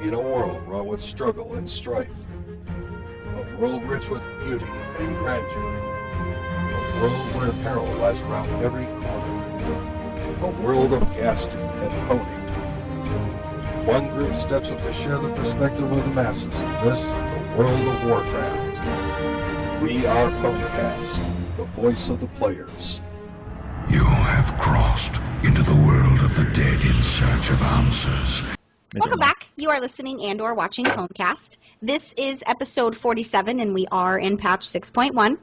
In a world wrought with struggle and strife, a world rich with beauty and grandeur, a world where peril lies around every corner, a world of casting and honing. One group steps up to share the perspective of the masses in this, the world of Warcraft. We are Ponecast, the voice of the players. You have crossed into the world of the dead in search of answers. Welcome back. You are listening and or watching Ponecast. This is episode 47, and we are in patch 6.1.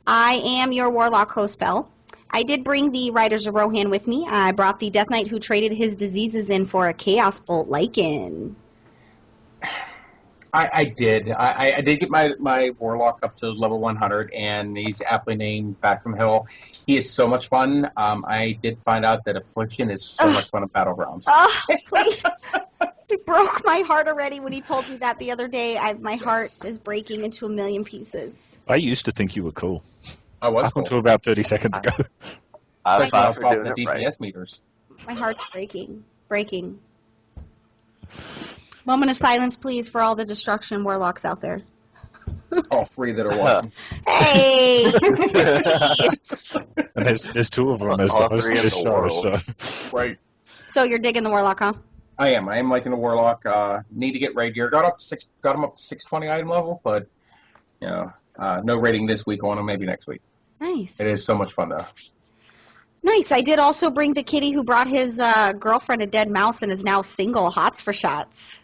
I am your Warlock host, Belle. I did bring the Riders of Rohan with me. I brought the Death Knight who traded his diseases in for a Chaos Bolt Lycan. I did. I did get my Warlock up to level 100, and he's aptly named Back from Hell. He is so much fun. I did find out that Affliction is so much fun at Battlegrounds. Oh, please. It broke my heart already when he told me that the other day. My heart is breaking into a million pieces. I used to think you were cool. I was Up cool. until about 30 seconds ago. I thought was we were the doing it DPS right. meters. My heart's breaking. Moment of silence, please, for all the destruction warlocks out there. All three that are watching. Hey! And there's two of them as All the host three of in this the show. world. So. Right. So you're digging the warlock, huh? I am liking the Warlock. Need to get raid gear. Got him up to 620 item level, but no raiding this week on him. Maybe next week. Nice. It is so much fun though. Nice. I did also bring the kitty who brought his girlfriend a dead mouse and is now single. Hots for shots.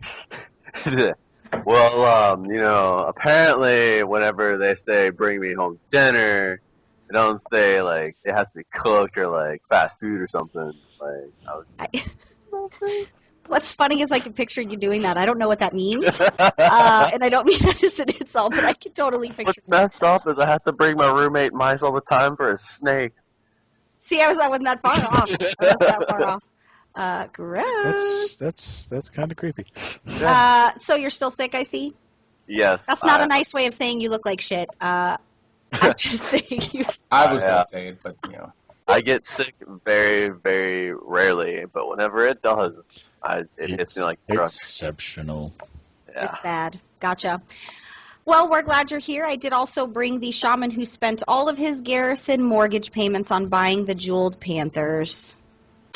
Well, apparently whenever they say bring me home dinner, they don't say, like, it has to be cooked or, like, fast food or something. Like, What's funny is I can picture you doing that. I don't know what that means, and I don't mean that as an insult, but I can totally picture What's messed up is I have to bring my roommate mice all the time for a snake. See, I wasn't that far off. I wasn't that far off. Gross. That's kind of creepy. So you're still sick, I see? Yes. That's not a nice way of saying you look like shit. I'm just saying you... I was Yeah. gonna say it, but I get sick very, very rarely, but whenever it does, it hits me like a truck. Exceptional. Yeah. It's bad. Gotcha. Well, we're glad you're here. I did also bring the shaman who spent all of his garrison mortgage payments on buying the jeweled panthers.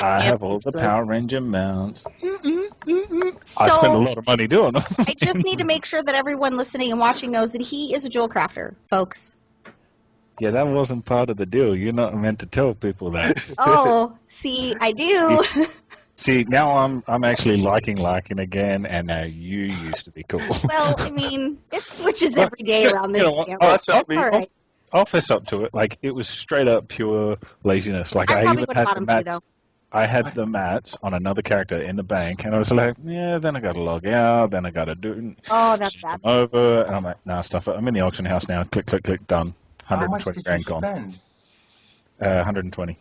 I Yep, have all it's the good. Power Ranger mounts. So I spent a lot of money doing them. I just need to make sure that everyone listening and watching knows that he is a jewel crafter, folks. Yeah, that wasn't part of the deal. You're not meant to tell people that. Oh, see, I do. See, now I'm actually liking again, and now you used to be cool. Well, I mean, it switches every day around this. You know what? camp. Watch out, All right. I'll fess up to it. Like, it was straight up pure laziness. Like, I probably even would have had bought the him too, mats. though. I had the mats on another character in the bank, and I was like, yeah, then I got to log out, then I got to do Oh, that's send bad. them over, and I'm like, nah, stuff it. I'm in the auction house now. Click, click, click, done. how much 120 did you grand gone. spend? 120.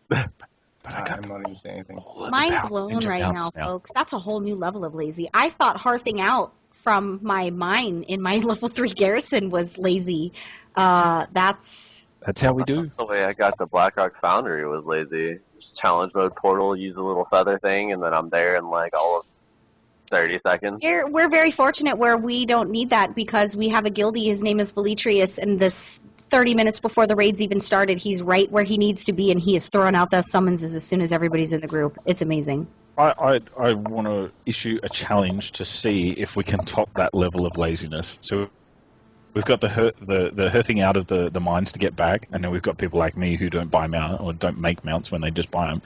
But I got I'm not even saying anything. all of the Mind Power blown Ranger right now, mounts folks. That's a whole new level of lazy. I thought hearthing out from my mine in my level 3 garrison was lazy. That's That's how we do. The way I got the Blackrock Foundry was lazy. Just challenge mode portal, use a little feather thing, and then I'm there in like all of 30 seconds. we're very fortunate where we don't need that because we have a guildie. His name is Velitrius, and this 30 minutes before the raids even started, he's right where he needs to be, and he is throwing out those summonses as soon as everybody's in the group. It's amazing. I want to issue a challenge to see if we can top that level of laziness. So we've got the hearthing out of the mines to get back, and then we've got people like me who don't buy mount or don't make mounts when they just buy them.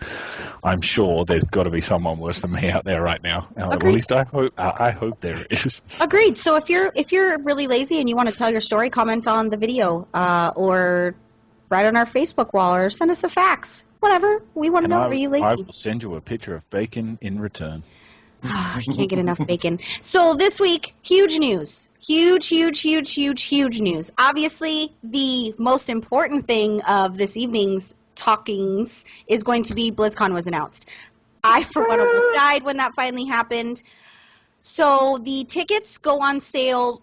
I'm sure there's got to be someone worse than me out there right now. Or at Agreed. least I hope there is. Agreed. So if you're really lazy and you want to tell your story, comment on the video or write on our Facebook wall or send us a fax. Whatever. We want to And know, are you I lazy? will send you a picture of bacon in return. I can't get enough bacon. So this week, huge news. Huge news. Obviously, the most important thing of this evening's talkings is going to be BlizzCon was announced. I, for one, almost died when that finally happened. So the tickets go on sale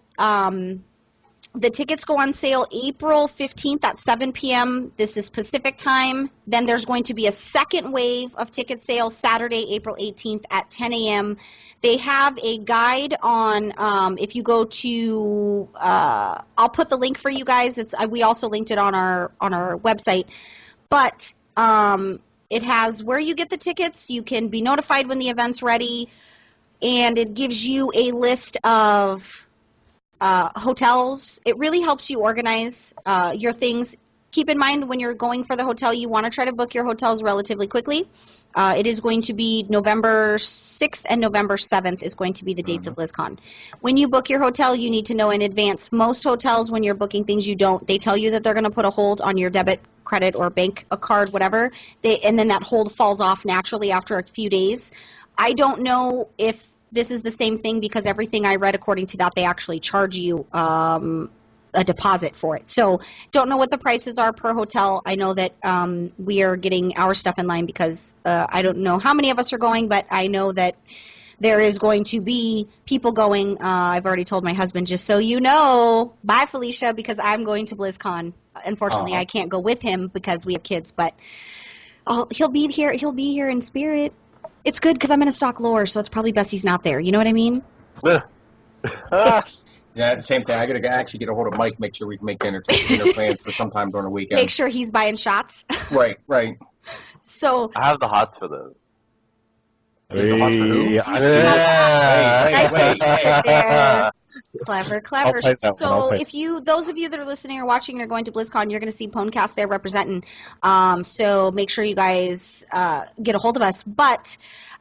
The tickets go on sale April 15th at 7 p.m. This is Pacific time. Then there's going to be a second wave of ticket sales Saturday, April 18th at 10 a.m. They have a guide on, if you go to, I'll put the link for you guys. We also linked it on our website. But it has where you get the tickets. You can be notified when the event's ready. And it gives you a list of hotels. It really helps you organize your things. Keep in mind when you're going for the hotel, you want to try to book your hotels relatively quickly. It is going to be November 6th and November 7th is going to be the dates of BlizzCon. When you book your hotel, you need to know in advance. Most hotels, when you're booking things, you don't. They tell you that they're going to put a hold on your debit, credit, or bank a card, whatever. And then that hold falls off naturally after a few days. I don't know if this is the same thing because everything I read according to that, they actually charge you a deposit for it. So don't know what the prices are per hotel. I know that we are getting our stuff in line because I don't know how many of us are going, but I know that there is going to be people going. I've already told my husband, just so you know, bye Felicia, because I'm going to BlizzCon. Unfortunately, I can't go with him because we have kids, but he'll be here. He'll be here in spirit. It's good because I'm going to stalk lore, so it's probably best he's not there. You know what I mean? Yeah, same thing. I got to actually get a hold of Mike, make sure we can make dinner plans for sometime during the weekend. Make sure he's buying shots. Right. So I have the hots for those. The hots for who? Hey. Clever. I'll play that one. I'll So play. if those of you that are listening or watching and are going to BlizzCon, you're going to see Pwnecast there representing. So make sure you guys get a hold of us. But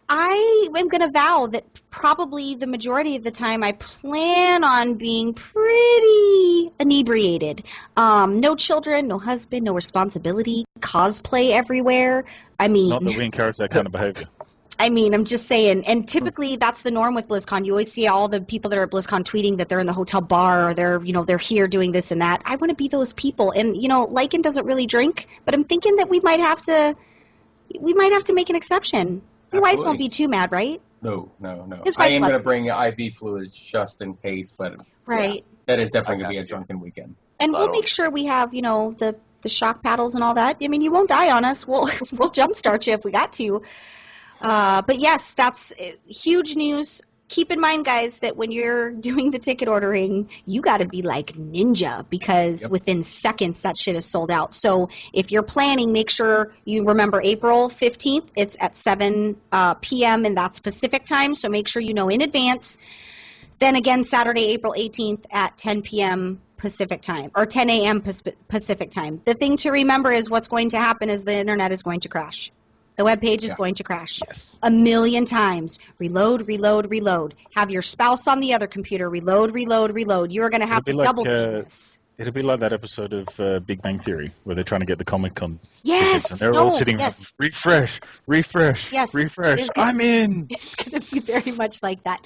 I am going to vow that probably the majority of the time I plan on being pretty inebriated. No children, no husband, no responsibility, cosplay everywhere. I mean, Not that we encourage that kind of behavior. I'm just saying, and typically that's the norm with BlizzCon. You always see all the people that are at BlizzCon tweeting that they're in the hotel bar or they're here doing this and that. I want to be those people. And Lycan doesn't really drink, but I'm thinking that we might have to make an exception. Your wife won't be too mad, right? No. His I wife am going to loves bring IV fluids just in case, but Right. that is definitely going to be a drunken weekend. And we'll make sure we have, the shock paddles and all that. I mean, you won't die on us. We'll jumpstart you if we got to. But yes, that's huge news. Keep in mind, guys, that when you're doing the ticket ordering, you got to be like ninja because within seconds that shit is sold out. So if you're planning, make sure you remember April 15th. It's at 7 p.m. and that's Pacific time. So make sure you know in advance. Then again, Saturday, April 18th at 10 p.m. Pacific time or 10 a.m. Pacific time. The thing to remember is what's going to happen is the internet is going to crash. The web page is going to crash a million times. Reload. Have your spouse on the other computer. Reload. You're going to have to double do this. It'll be like that episode of Big Bang Theory where they're trying to get the Comic-Con tickets and they're all sitting refresh. I'm in. It's going to be very much like that.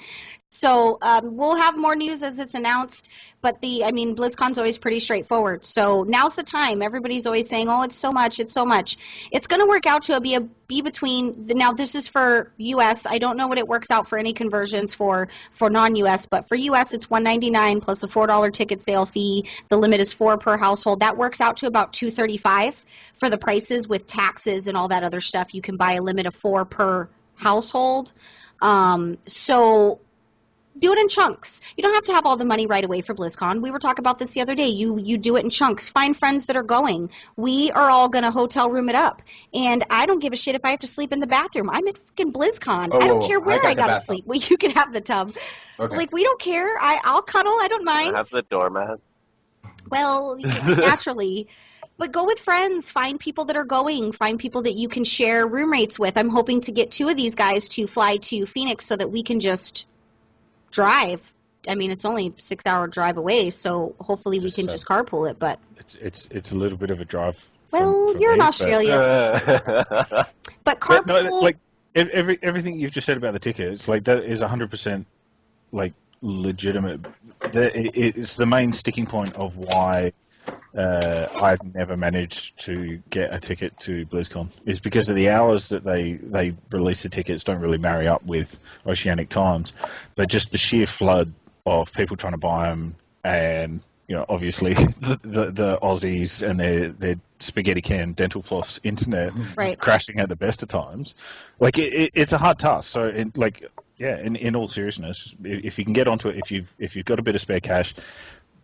So we'll have more news as it's announced, but BlizzCon's always pretty straightforward. So now's the time. Everybody's always saying, oh, it's so much. It's going to work out to be between, now this is for U.S. I don't know what it works out for any conversions for non-U.S., but for U.S. it's $199 plus a $4 ticket sale fee. The limit is 4 per household. That works out to about $235 for the prices with taxes and all that other stuff. You can buy a limit of 4 per household. So do it in chunks. You don't have to have all the money right away for BlizzCon. We were talking about this the other day. You do it in chunks. Find friends that are going. We are all going to hotel room it up. And I don't give a shit if I have to sleep in the bathroom. I'm at fucking BlizzCon. I don't care where I got to sleep. Well, you can have the tub. Okay. We don't care. I'll cuddle. I don't mind. I have the doormat. Well, naturally. But go with friends. Find people that are going. Find people that you can share room rates with. I'm hoping to get 2 of these guys to fly to Phoenix so that we can just drive. It's only a 6-hour drive away, so hopefully we can just carpool it. But it's a little bit of a drive. Well, you're in Australia, but carpool. Everything you've just said about the tickets, that is 100% legitimate. It's the main sticking point of why I've never managed to get a ticket to BlizzCon is because of the hours that they release the tickets don't really marry up with Oceanic times, but just the sheer flood of people trying to buy them and obviously the Aussies and their spaghetti can dental floss internet Right. crashing at the best of times. Like it's a hard task. So in all seriousness, if you can get onto it, if you've got a bit of spare cash,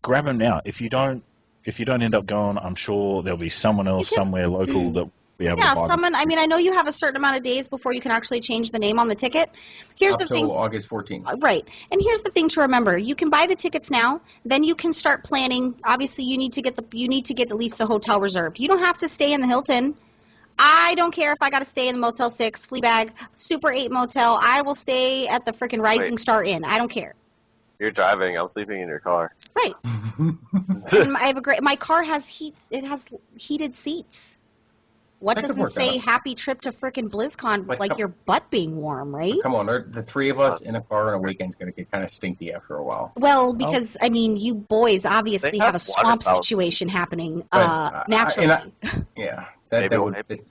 grab them now. If you don't end up going, I'm sure there'll be someone else somewhere local that will be able to buy someone. them. I mean, I know you have a certain amount of days before you can actually change the name on the ticket. Here's Up the till thing. August 14th. Right. And here's the thing to remember. You can buy the tickets now, then you can start planning. Obviously, you need to get at least the hotel reserved. You don't have to stay in the Hilton. I don't care if I got to stay in the Motel 6, Fleabag, Super 8 Motel. I will stay at the freaking Rising Star Inn. I don't care. You're driving. I'm sleeping in your car. Right. And I have my car has it has heated seats. What That could doesn't work say out. happy trip to frickin' BlizzCon But like your butt being warm, right? Come on, the three of us in a car on a weekend's going to get kind of stinky after a while. Well, because, I mean, you boys obviously They have a have water swamp fountains. situation happening But, naturally. Yeah, Maybe that we'll- would.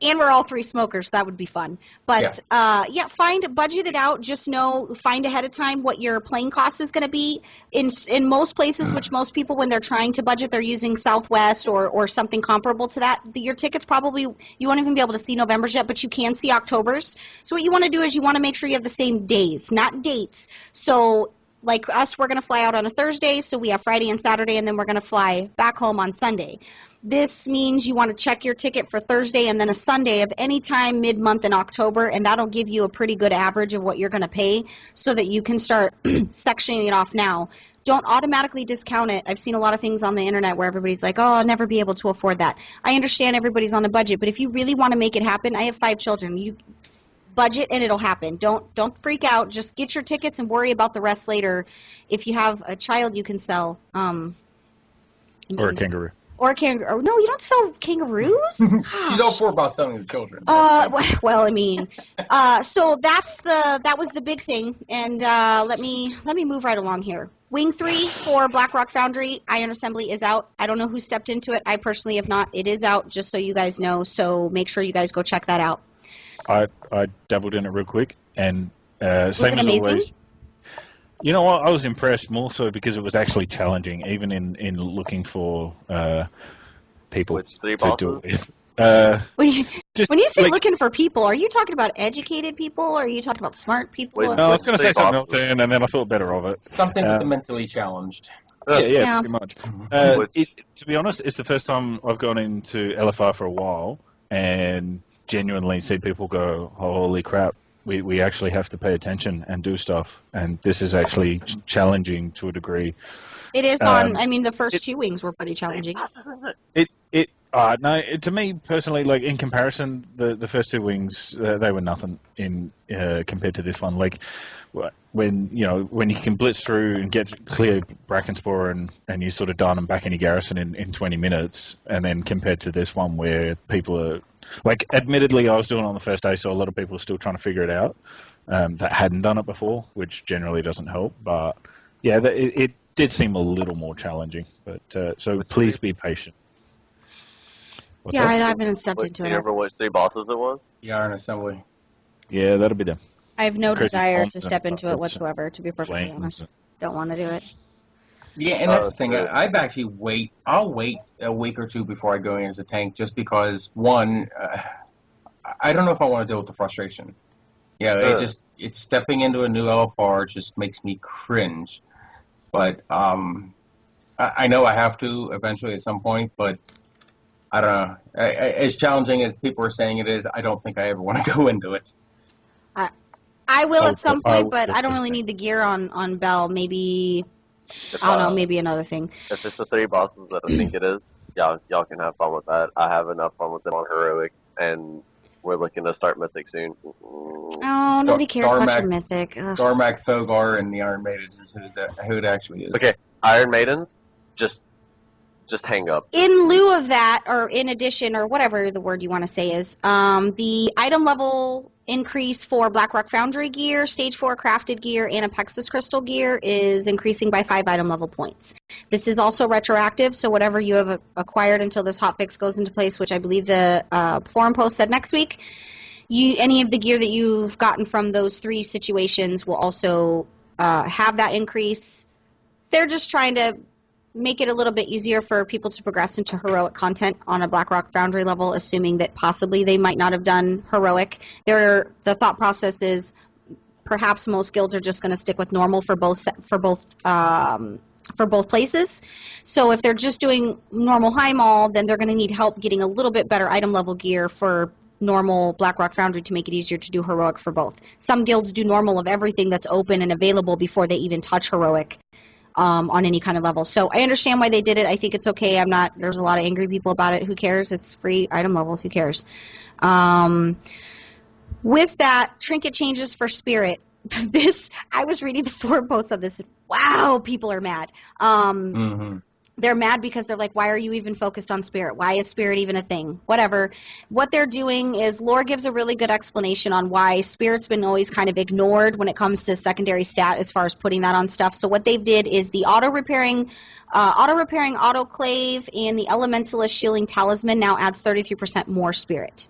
And we're all three smokers. So that would be fun. But, budget it out. Just find ahead of time what your plane cost is going to be. In most places, which most people, when they're trying to budget, they're using Southwest or something comparable to that. Your tickets probably, you won't even be able to see November's yet, but you can see October's. So what you want to do is you want to make sure you have the same days, not dates. So like us, we're going to fly out on a Thursday, so we have Friday and Saturday, and then we're going to fly back home on Sunday. This means you want to check your ticket for Thursday and then a Sunday of any time mid-month in October, and that'll give you a pretty good average of what you're going to pay so that you can start sectioning it off now. Don't automatically discount it. I've seen a lot of things on the internet where everybody's like, oh, I'll never be able to afford that. I understand everybody's on a budget, but if you really want to make it happen, I have 5 children. You budget and it'll happen. Don't freak out. Just get your tickets and worry about the rest later. If you have a child you can sell. Or a kangaroo. Or a kangaroo. No, you don't sell kangaroos. She's all for about selling the children. Well, I mean, so that was the big thing, and let me move right along here. Wing 3 for BlackRock Foundry Iron Assembly is out. I don't know who stepped into it. I personally have not. It is out, just so you guys know. So make sure you guys go check that out. I dabbled in it real quick, and Was same it as amazing? always. You know what? I was impressed more so because it was actually challenging, even in looking for people Which 3 to do it bosses? with. When you say like- looking for people, are you talking about educated people, or are you talking about smart people? Wait, No, I was going to say Three something else, bosses. and then I thought better of it. Something with Uh, the mentally challenged. Yeah, Yeah. pretty much. Which- To be honest, it's the first time I've gone into LFR for a while and genuinely see people go, holy crap, we actually have to pay attention and do stuff. And this is actually challenging to a degree. It is Um, on. I mean, the first 2 wings were pretty challenging. To me personally, like in comparison, the first 2 wings, they were nothing in compared to this one. Like when you can blitz through and get clear Brackenspore and you're sort of done and back in your garrison in 20 minutes, and then compared to this one where people are like, admittedly, I was doing it on the first day, so a lot of people are still trying to figure it out that hadn't done it before, which generally doesn't help. But yeah, it did seem a little more challenging. But so please be patient. What's Yeah, that? I haven't stepped Do into you it. remember which 3 bosses it was? The Iron Assembly. Yeah, that'll be them. I have no Crazy desire bombs to and step into it bullets whatsoever, to be perfectly Flames. honest. Don't want to do it. Yeah, and that's Oh, the thing. good. I've actually I'll wait a week or 2 before I go in as a tank, just because one, I don't know if I want to deal with the frustration. Yeah, it's stepping into a new LFR just makes me cringe. But I know I have to eventually at some point, but I don't know. As challenging as people are saying it is, I don't think I ever want to go into it. I will at some I point, will but I don't really participate. need the gear on Belle. Maybe, If, I don't know, maybe another thing. If it's the 3 bosses that I think it is, y'all can have fun with that. I have enough fun with them on Heroic, and we're looking to start Mythic soon. Oh, nobody cares about your Darmac- mythic. Ugh. Darmac, Thogar, and the Iron Maidens is who it actually is. Okay, Iron Maidens, just hang up. In lieu of that, or in addition, or whatever the word you want to say is, the item level increase for BlackRock Foundry gear, Stage 4 crafted gear, and Apexis Crystal gear is increasing by 5 item level points. This is also retroactive, so whatever you have acquired until this hotfix goes into place, which I believe the forum post said next week, any of the gear that you've gotten from those 3 situations will also have that increase. They're just trying to make it a little bit easier for people to progress into heroic content on a Blackrock Foundry level, assuming that possibly they might not have done heroic. The thought process is perhaps most guilds are just going to stick with normal for both places. So if they're just doing normal high mall, then they're going to need help getting a little bit better item level gear for normal Blackrock Foundry to make it easier to do heroic for both. Some guilds do normal of everything that's open and available before they even touch heroic. On any kind of level. So I understand why they did it. I think it's okay. There's a lot of angry people about it. Who cares? It's free item levels. Who cares? With that, trinket changes for spirit. I was reading the forum posts on this, and wow, people are mad. They're mad because they're like, why are you even focused on spirit? Why is spirit even a thing? Whatever. What they're doing is lore gives a really good explanation on why spirit's been always kind of ignored when it comes to secondary stat as far as putting that on stuff. So what they've did is the auto-repairing autoclave and the elementalist shielding talisman now adds 33% more spirit.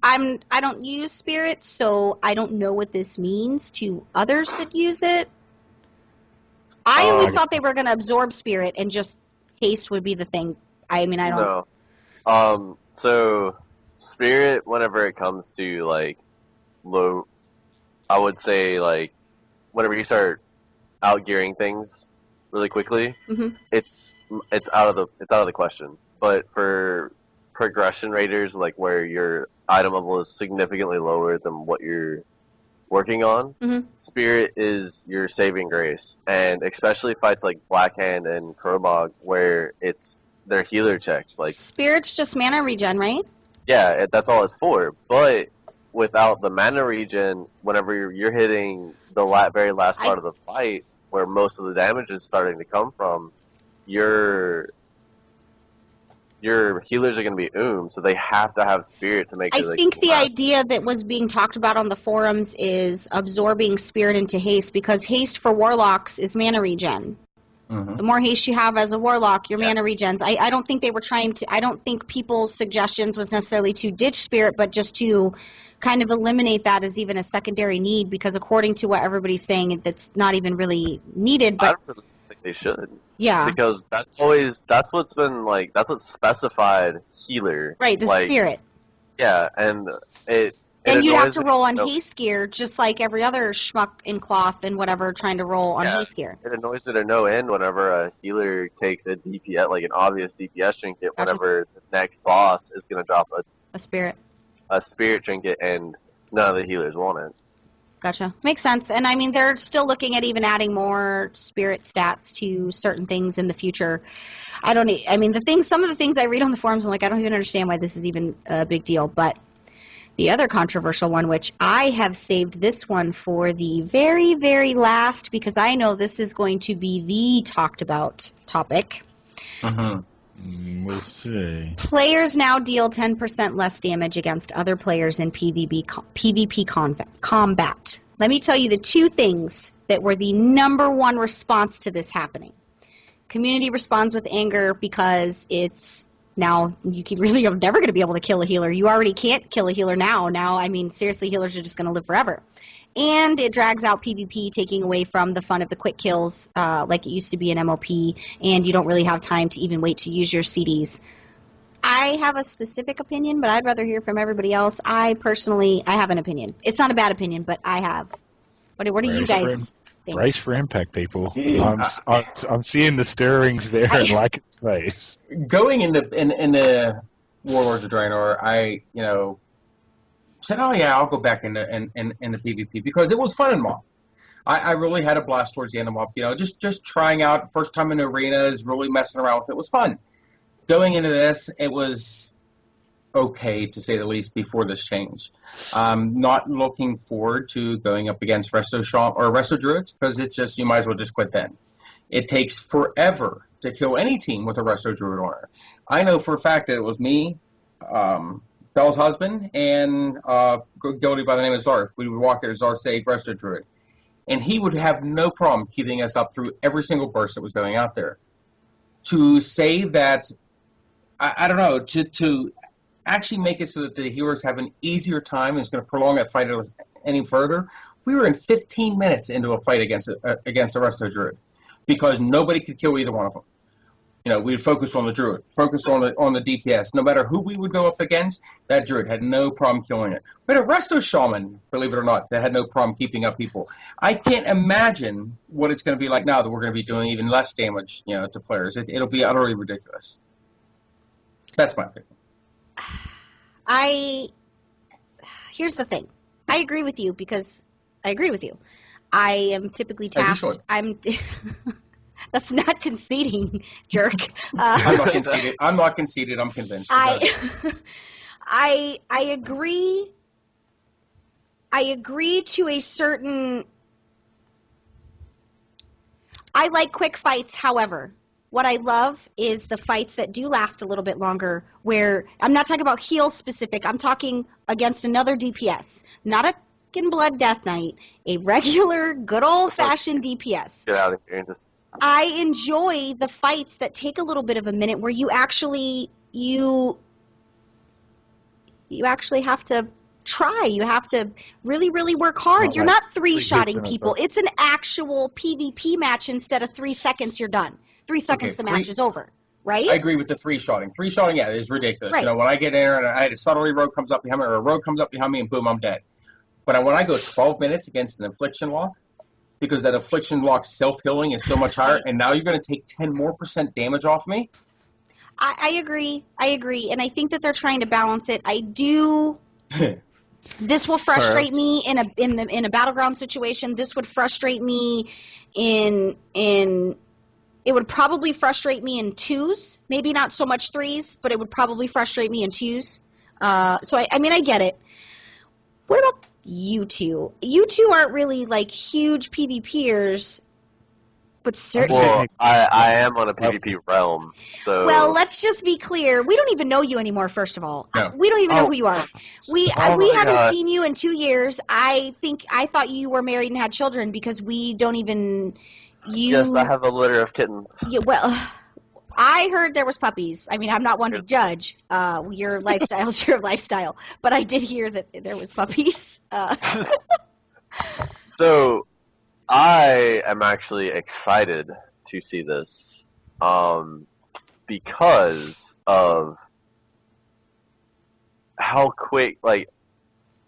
I don't use spirit, so I don't know what this means to others that use it. I always thought they were going to absorb spirit and just haste would be the thing. I mean, I don't. No. So spirit, whenever it comes to like low, I would say like whenever you start outgearing things really quickly, it's out of the question. But for progression raiders, like where your item level is significantly lower than what you're working on, spirit is your saving grace, and especially fights like Blackhand and Krobog where their healer checks. Like spirit's just mana regen, right? Yeah, that's all it's for. But without the mana regen, whenever you're hitting the very last part of the fight, where most of the damage is starting to come from, your healers are going to be so they have to have spirit to make sure I think the idea that was being talked about on the forums is absorbing spirit into haste, because haste for warlocks is mana regen. The more haste you have as a warlock, your mana regens. I don't think they were I don't think people's suggestions was necessarily to ditch spirit, but just to kind of eliminate that as even a secondary need, because according to what everybody's saying, that's not even really needed. But I don't really think they should. Yeah. Because that's what's specified healer. Right, the spirit. Yeah, and and you have to roll on haste gear, just like every other schmuck in cloth and whatever trying to roll on haste gear. It annoys me to no end whenever a healer takes a DPS, like an obvious DPS trinket, whenever the next boss is going to drop a spirit trinket, and none of the healers want it. Gotcha. Makes sense. And I mean, they're still looking at even adding more spirit stats to certain things in the future. Some of the things I read on the forums, I'm like, I don't even understand why this is even a big deal. But the other controversial one, which I have saved this one for the very, very last, because I know this is going to be the talked about topic. We'll see. Players now deal 10% less damage against other players in PvP combat. Let me tell you the two things that were the number one response to this happening. Community responds with anger because it's now you're never going to be able to kill a healer. You already can't kill a healer now. I mean, seriously, healers are just going to live forever. And it drags out PvP, taking away from the fun of the quick kills like it used to be in MOP, and you don't really have time to even wait to use your CDs. I have a specific opinion, but I'd rather hear from everybody else. I have an opinion. It's not a bad opinion, but I have. What do you guys think? Brace for impact, people. I'm seeing the stirrings there in Lycan's face. Going into Warlords of Draenor, I said, oh yeah, I'll go back into PvP because it was fun in MoP. I really had a blast towards the end of MoP. Just trying out, first time in arenas, really messing around with it. It was fun. Going into this, it was okay, to say the least, before this change. Not looking forward to going up against Resto Druids, because it's just, you might as well just quit then. It takes forever to kill any team with a Resto Druid Honor. I know for a fact that it was me, Belle's husband, and a guildie by the name of Zarth. We would walk there, Zarth save Resto Druid. And he would have no problem keeping us up through every single burst that was going out there. To say that, I don't know, to actually make it so that the healers have an easier time and it's going to prolong that fight any further, we were in 15 minutes into a fight against a Resto Druid because nobody could kill either one of them. we'd focus on the druid, focus on the DPS. No matter who we would go up against, that druid had no problem killing it. But a resto shaman, believe it or not, that had no problem keeping up people. I can't imagine what it's going to be like now that we're going to be doing even less damage, to players. It'll be utterly ridiculous. That's my opinion. Here's the thing. I agree with you because I agree with you. I am typically tasked. That's not conceding, jerk. I'm not conceded. I'm not conceded. I'm convinced. I agree. I agree to a certain. I like quick fights. However, what I love is the fights that do last a little bit longer. Where I'm not talking about heal specific. I'm talking against another DPS, not a Blood Death Knight, a regular, good old-fashioned DPS. Get out of here and just... I enjoy the fights that take a little bit of a minute where you actually have to try. You have to really, really work hard. You're not three-shotting people. It's an actual PvP match instead of 3 seconds, you're done. 3 seconds, the match is over. Right? I agree with the three-shotting. Three-shotting, yeah, it is ridiculous. Right. When I get in there and I had a subtly rogue comes up behind me, or a rogue comes up behind me, and boom, I'm dead. But when I go 12 minutes against an Affliction Lock, because that Affliction Lock self-healing is so much higher, and now you're going to take 10% more damage off me? I agree. And I think that they're trying to balance it. I do... This will frustrate me in a battleground situation. This would frustrate me in... It would probably frustrate me in 2s. Maybe not so much 3s, but it would probably frustrate me in 2s. So, I get it. What about you two? You two aren't really, huge PvPers, but certainly... Well, I am on a PvP realm, so... Well, let's just be clear. We don't even know you anymore, first of all. No. We don't even know who you are. We haven't seen you in 2 years. I thought you were married and had children because we don't even... Yes, I have a litter of kittens. Yeah, well... I heard there was puppies. I'm not one to judge. Your lifestyle's your lifestyle. But I did hear that there was puppies. So, I am actually excited to see this. Because of how quick,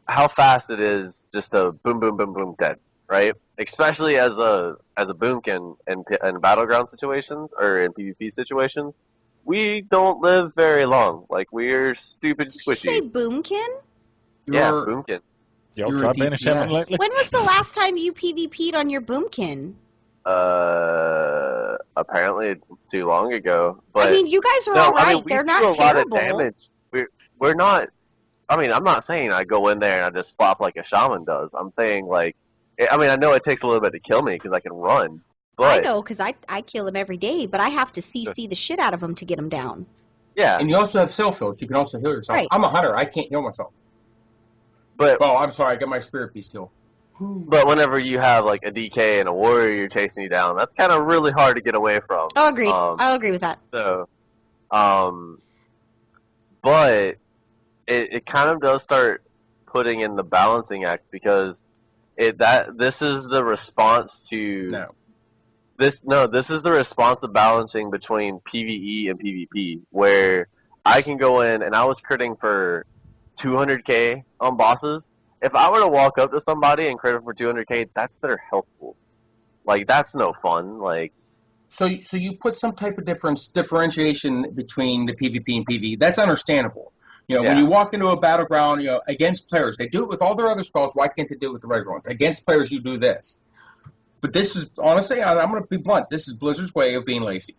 how fast it is just a boom, boom, boom, boom, dead. Right? Especially as a boomkin in battleground situations or in PvP situations, we don't live very long. We're stupid squishy. Did you say boomkin? Yeah, boomkin. Y'all tried banning shaman lately? When was the last time you PvP'd on your boomkin? Apparently too long ago. But you guys are alright. They're not terrible. We do a lot of damage. We're not. I'm not saying I go in there and I just flop like a shaman does. I'm saying I know it takes a little bit to kill me because I can run. But I know because I kill him every day, but I have to CC the shit out of him to get him down. Yeah. And you also have self-heals. You can also heal yourself. Right. I'm a hunter. I can't heal myself. But I'm sorry. I got my spirit beast heal. But whenever you have a DK and a warrior chasing you down, that's kind of really hard to get away from. Oh, agreed. I'll agree with that. So, but it kind of does start putting in the balancing act because this is the response to this is the response of balancing between PvE and PvP, where I can go in and I was critting for 200k on bosses. If I were to walk up to somebody and crit them for 200k, that's their health pool. That's no fun. So you put some type of differentiation between the PvP and PvE. That's understandable. When you walk into a battleground, against players, they do it with all their other spells. Why can't they do it with the regular ones? Against players, you do this. But this is, honestly, I'm going to be blunt. This is Blizzard's way of being lazy.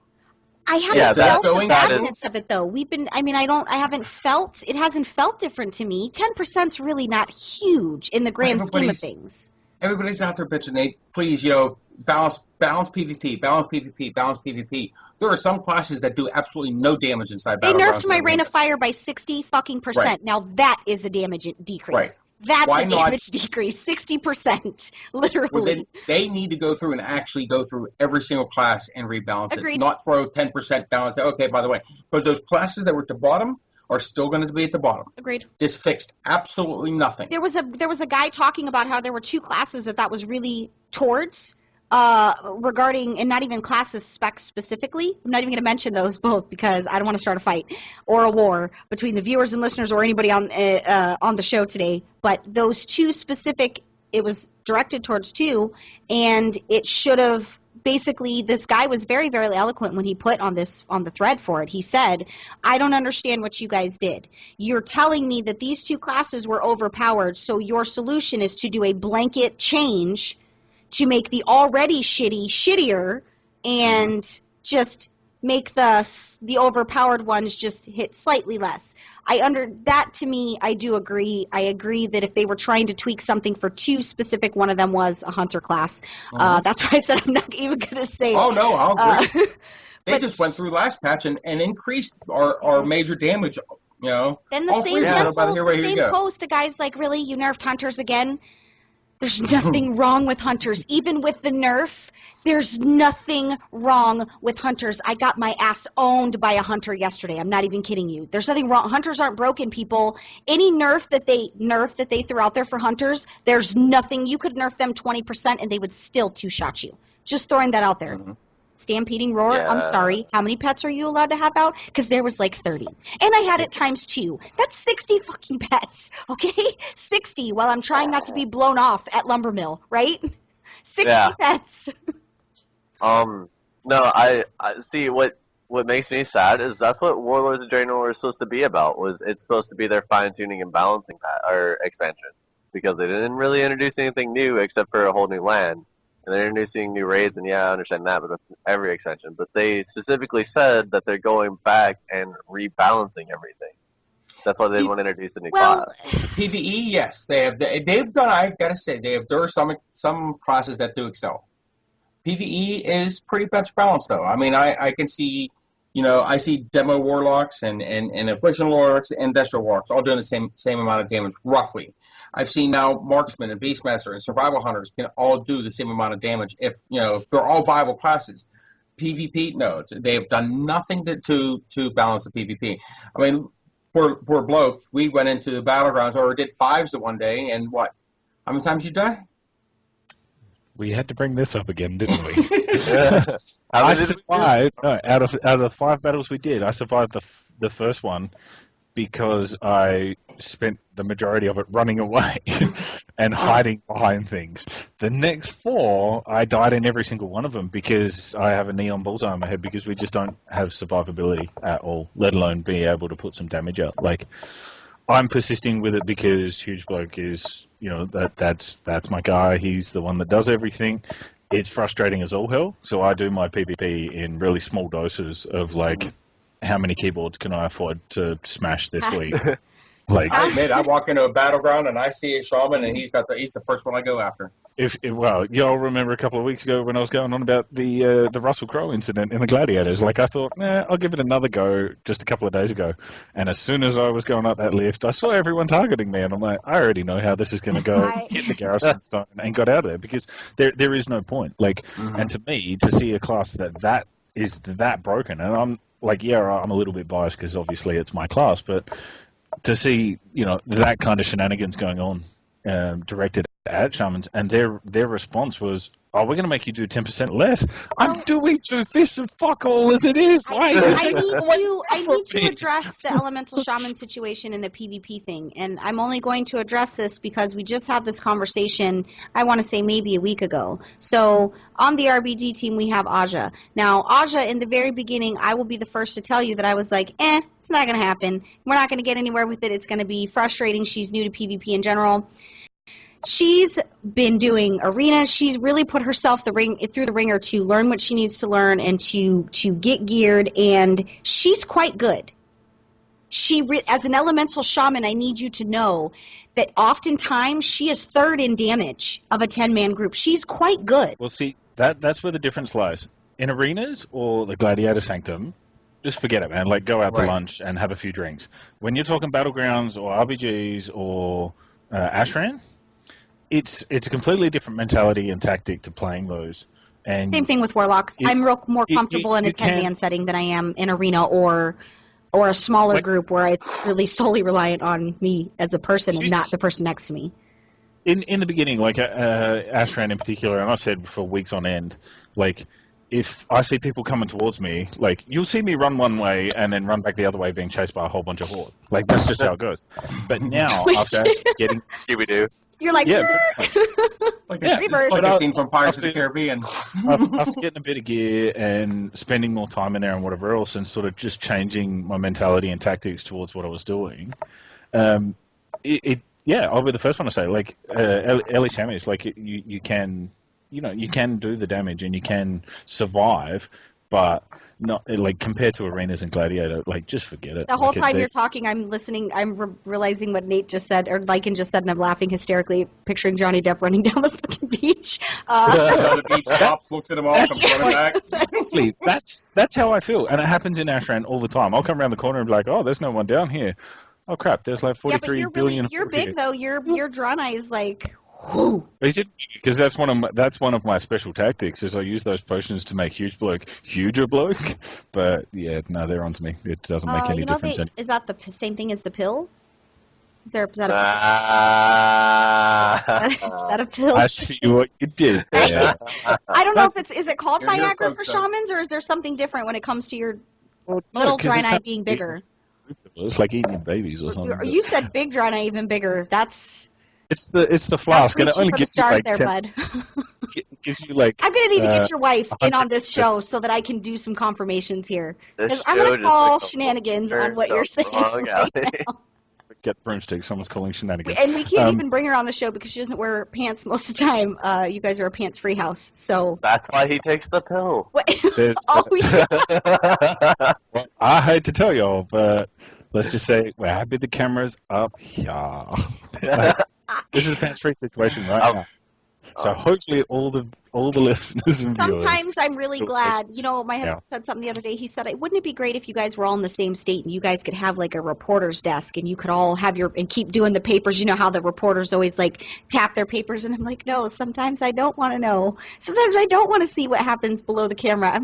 I haven't felt the badness of it, though. It hasn't felt different to me. 10%'s really not huge in the grand scheme of things. Everybody's out there bitching. Please, balance PvP, balance PvP, balance PvP. There are some classes that do absolutely no damage inside They battlegrounds. nerfed my Rain of Fire by 60% Right. Now that is a damage decrease. Right. That's Why a not- damage decrease. 60%. Literally. Well, then they need to go through and actually go through every single class and rebalance Agreed. it. Not throw 10% down and say, okay, by the way, because those classes that were at the bottom are still going to be at the bottom. Agreed. This fixed absolutely nothing. There was a guy talking about how there were 2 classes that was really towards, regarding, and not even classes specs specifically. I'm not even going to mention those both because I don't want to start a fight or a war between the viewers and listeners or anybody on the show today. But those two specific, it was directed towards two, and it should have. Basically, this guy was very, very eloquent when he put on the thread for it. He said, I don't understand what you guys did. You're telling me that these two classes were overpowered, so your solution is to do a blanket change to make the already shitty shittier and just make the overpowered ones just hit slightly less. That to me, I do agree. I agree that if they were trying to tweak something for two specific, one of them was a hunter class. That's why I said I'm not even going to say Oh, it. no, I'll agree. They but- just went through last patch and increased our major damage, you know. Then the All same, three of them about here, right, here you go. post, a guy's like, really, you nerfed hunters again? There's nothing wrong with hunters. Even with the nerf, there's nothing wrong with hunters. I got my ass owned by a hunter yesterday. I'm not even kidding you. There's nothing wrong. Hunters aren't broken, people. Any nerf that they threw out there for hunters, there's nothing. You could nerf them 20% and they would still two-shot you. Just throwing that out there. Stampeding Roar, Yeah. I'm sorry. How many pets are you allowed to have out? Because there was like 30. And I had it times 2. That's 60 fucking pets, okay? 60 while I'm trying not to be blown off at Lumbermill, right? 60 Yeah. pets. No, I see what makes me sad is that's what Warlords of Draenor was supposed to be about. Was it's supposed to be their fine tuning and balancing or expansion, because they didn't really introduce anything new except for a whole new land, and they're introducing new raids, and yeah, I understand that, but that's every expansion. But they specifically said that they're going back and rebalancing everything. That's why they want to introduce a new class. PvE, yes, they've done. I gotta say, there are some classes that do excel. PvE is pretty much balanced, though. I mean, I can see, I see demo warlocks and affliction warlocks and industrial warlocks all doing the same amount of damage, roughly. I've seen now marksmen and beastmaster and survival hunters can all do the same amount of damage if they're all viable classes. PvP, no, they've done nothing to balance the PvP. I mean, poor bloke, we went into the battlegrounds or did 5s the one day, and what? How many times you die? We had to bring this up again, didn't we? How I many did we do? survived. No, out of the 5 battles we did, I survived the first one because I spent the majority of it running away and hiding behind things. The next 4, I died in every single one of them because I have a neon bullseye on my head because we just don't have survivability at all, let alone be able to put some damage out. Like, I'm persisting with it because Huge Bloke is, that's my guy. He's the one that does everything. It's frustrating as all hell. So I do my PvP in really small doses of like, how many keyboards can I afford to smash this week? Like, I admit, I walk into a battleground and I see a shaman, and he's the first one I go after. Well, y'all remember a couple of weeks ago when I was going on about the Russell Crowe incident in the Gladiators. Like, I thought, I'll give it another go just a couple of days ago. And as soon as I was going up that lift, I saw everyone targeting me, and I'm like, I already know how this is going to go. Hit the Garrison Stone and got out of there because there is no point. Like, and to me, to see a class that is that broken, and I'm like, I'm a little bit biased because obviously it's my class, but to see, that kind of shenanigans going on directed at shamans, and their response was, we're going to make you do 10% less. I'm doing 2 fists and fuck all as it is. I need to address the elemental shaman situation in a PvP thing, and I'm only going to address this because we just had this conversation, I want to say maybe a week ago. So on the RBG team, we have Aja. Now, Aja, in the very beginning, I will be the first to tell you that I was like, it's not going to happen. We're not going to get anywhere with it. It's going to be frustrating. She's new to PvP in general. She's been doing arenas. She's really put herself through the ringer to learn what she needs to learn and to get geared, and she's quite good. As an elemental shaman, I need you to know that oftentimes she is 3rd in damage of a 10-man group. She's quite good. Well, see, that's where the difference lies. In arenas or the Gladiator Sanctum, just forget it, man. Like, go out to lunch and have a few drinks. When you're talking battlegrounds or RBGs or Ashran, it's a completely different mentality and tactic to playing those. And same thing with Warlocks. I'm more comfortable in a 10-man setting than I am in arena or a smaller group where it's really solely reliant on me as a person and not the person next to me. in the beginning, like Ashran in particular, and I've said for weeks on end, like if I see people coming towards me, like you'll see me run one way and then run back the other way, being chased by a whole bunch of horde. Like that's just how it goes. But now after actually getting Scooby-Doo. You're like, yeah, Like Yeah, it's like a scene from Pirates of the Caribbean. after getting a bit of gear and spending more time in there and whatever else, and sort of just changing my mentality and tactics towards what I was doing, yeah, I'll be the first one to say, like, Ellie Shamis, like, you can, you can do the damage and you can survive, but not, like, compared to arenas and gladiator, like, just forget it. the whole Like, time you're talking, I'm listening, I'm realizing what Nate just said, or Lycan just said, and I'm laughing hysterically, picturing Johnny Depp running down the fucking beach. On the beach, stops, looks at him all, comes running back. Honestly, that's how I feel, and it happens in Ashran all the time. I'll come around the corner and be like, oh, there's no one down here. Oh crap! There's like 43 billion. You're big though. Your Drana is like. Whoo. Is it? Because that's one of my special tactics. Is I use those potions to make huger bloke. But yeah, no, they're onto me. It doesn't make any difference. Is that the same thing as the pill? Is that a pill? I see what you did there. I don't know if is it called You're Viagra for close, shamans, or is there something different when it comes to your Well, no, little 'cause Draenei being bigger? It's like eating babies or something. You said big Draenei even bigger. That's It's the flask, and it only for the gives you stars like there, 10, bud. gives you like. I'm gonna need to get your wife in 100 on this show so that I can do some confirmations here. This I'm show gonna just call like shenanigans on what you're saying right now. Get broomsticks. Someone's calling shenanigans. And we can't even bring her on the show because she doesn't wear pants most of the time. You guys are a pants-free house, so. That's why he takes the pill. Oh, yeah. Well, I hate to tell y'all, but let's just say we're happy the camera's up here. Like, this is a pants-free situation right now. So hopefully all the listeners and viewers. Sometimes I'm really glad. My husband said something the other day. He said, "Wouldn't it be great if you guys were all in the same state and you guys could have like a reporter's desk and you could all have and keep doing the papers? You know how the reporters always like tap their papers." And I'm like, "No, sometimes I don't want to know. Sometimes I don't want to see what happens below the camera.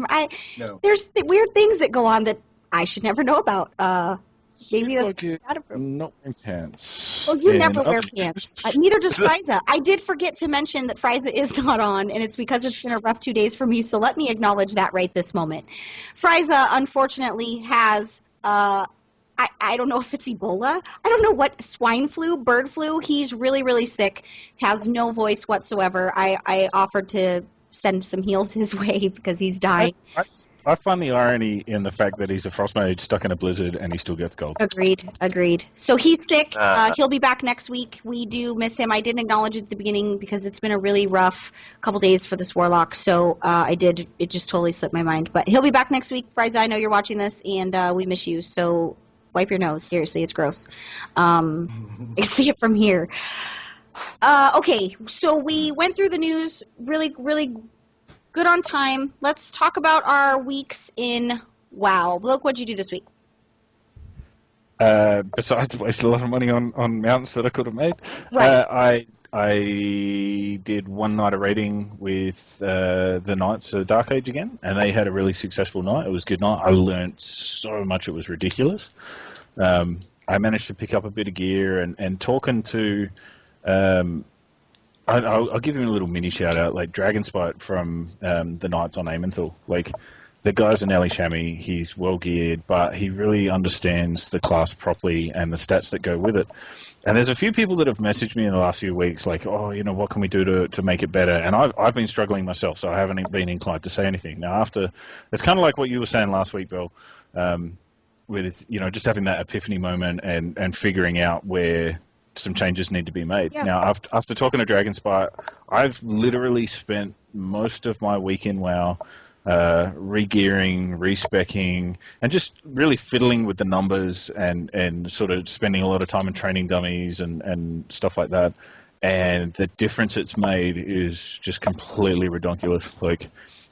No. There's weird things that go on that I should never know about." Maybe that's not appropriate. Not wearing pants. Well, you never wear pants. Neither does Frysa. I did forget to mention that Frysa is not on, and it's because it's been a rough 2 days for me, so let me acknowledge that right this moment. Frysa, unfortunately, has, I don't know if it's Ebola. I don't know what, swine flu, bird flu. He's really, really sick, has no voice whatsoever. I offered to send some heals his way because he's dying. I find the irony in the fact that he's a frost mage stuck in a blizzard and he still gets gold. Agreed. So he's sick. He'll be back next week. We do miss him. I didn't acknowledge it at the beginning because it's been a really rough couple days for this warlock. So it just totally slipped my mind. But he'll be back next week. Frysa, I know you're watching this, and we miss you. So wipe your nose. Seriously, it's gross. I see it from here. Okay, so we went through the news really, really good on time. Let's talk about our weeks in WoW. Look, what'd you do this week? Besides waste a lot of money on mounts that I could have made, Right. I did one night of raiding with the Knights of the Dark Age again, and they had a really successful night. It was a good night. I learned so much; it was ridiculous. I managed to pick up a bit of gear and talking to. I'll give him a little mini shout out, like Dragonspite from the Knights on Amenthal. Like, the guy's an Ellie Chamois, he's well geared, but he really understands the class properly and the stats that go with it. And there's a few people that have messaged me in the last few weeks, like, oh, what can we do to make it better? And I've been struggling myself, so I haven't been inclined to say anything. Now, it's kind of like what you were saying last week, Belle, with just having that epiphany moment and figuring out where some changes need to be made. Yeah. Now, after talking to Dragonspite, I've literally spent most of my week in WoW re-gearing, re-speccing, and just really fiddling with the numbers and sort of spending a lot of time in training dummies and stuff like that. And the difference it's made is just completely ridiculous. Like,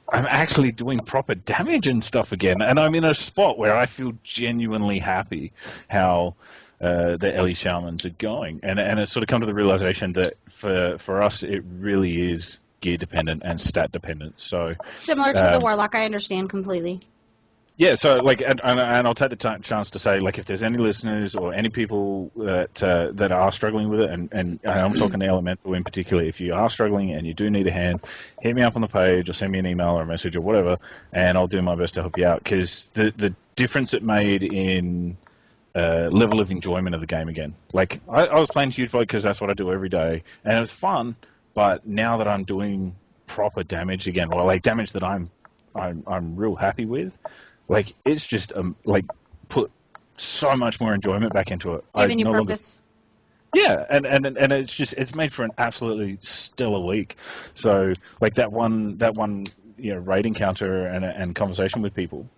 I'm actually doing proper damage and stuff again, and I'm in a spot where I feel genuinely happy how the Ellie Shamans are going, and it's sort of come to the realization that for us it really is gear dependent and stat dependent. So similar to the Warlock, I understand completely. Yeah, so like, and I'll take the chance to say, like, if there's any listeners or any people that are struggling with it, and I'm talking to Elemental in particular, if you are struggling and you do need a hand, hit me up on the page or send me an email or a message or whatever, and I'll do my best to help you out. Because the difference it made in level of enjoyment of the game again. Like, I was playing Huge Void because that's what I do every day, and it was fun. But now that I'm doing proper damage again, or like damage that I'm real happy with. Like, it's just like put so much more enjoyment back into it. Giving you purpose. Yeah, and it's made for an absolutely stellar week. So like that one raid encounter and conversation with people,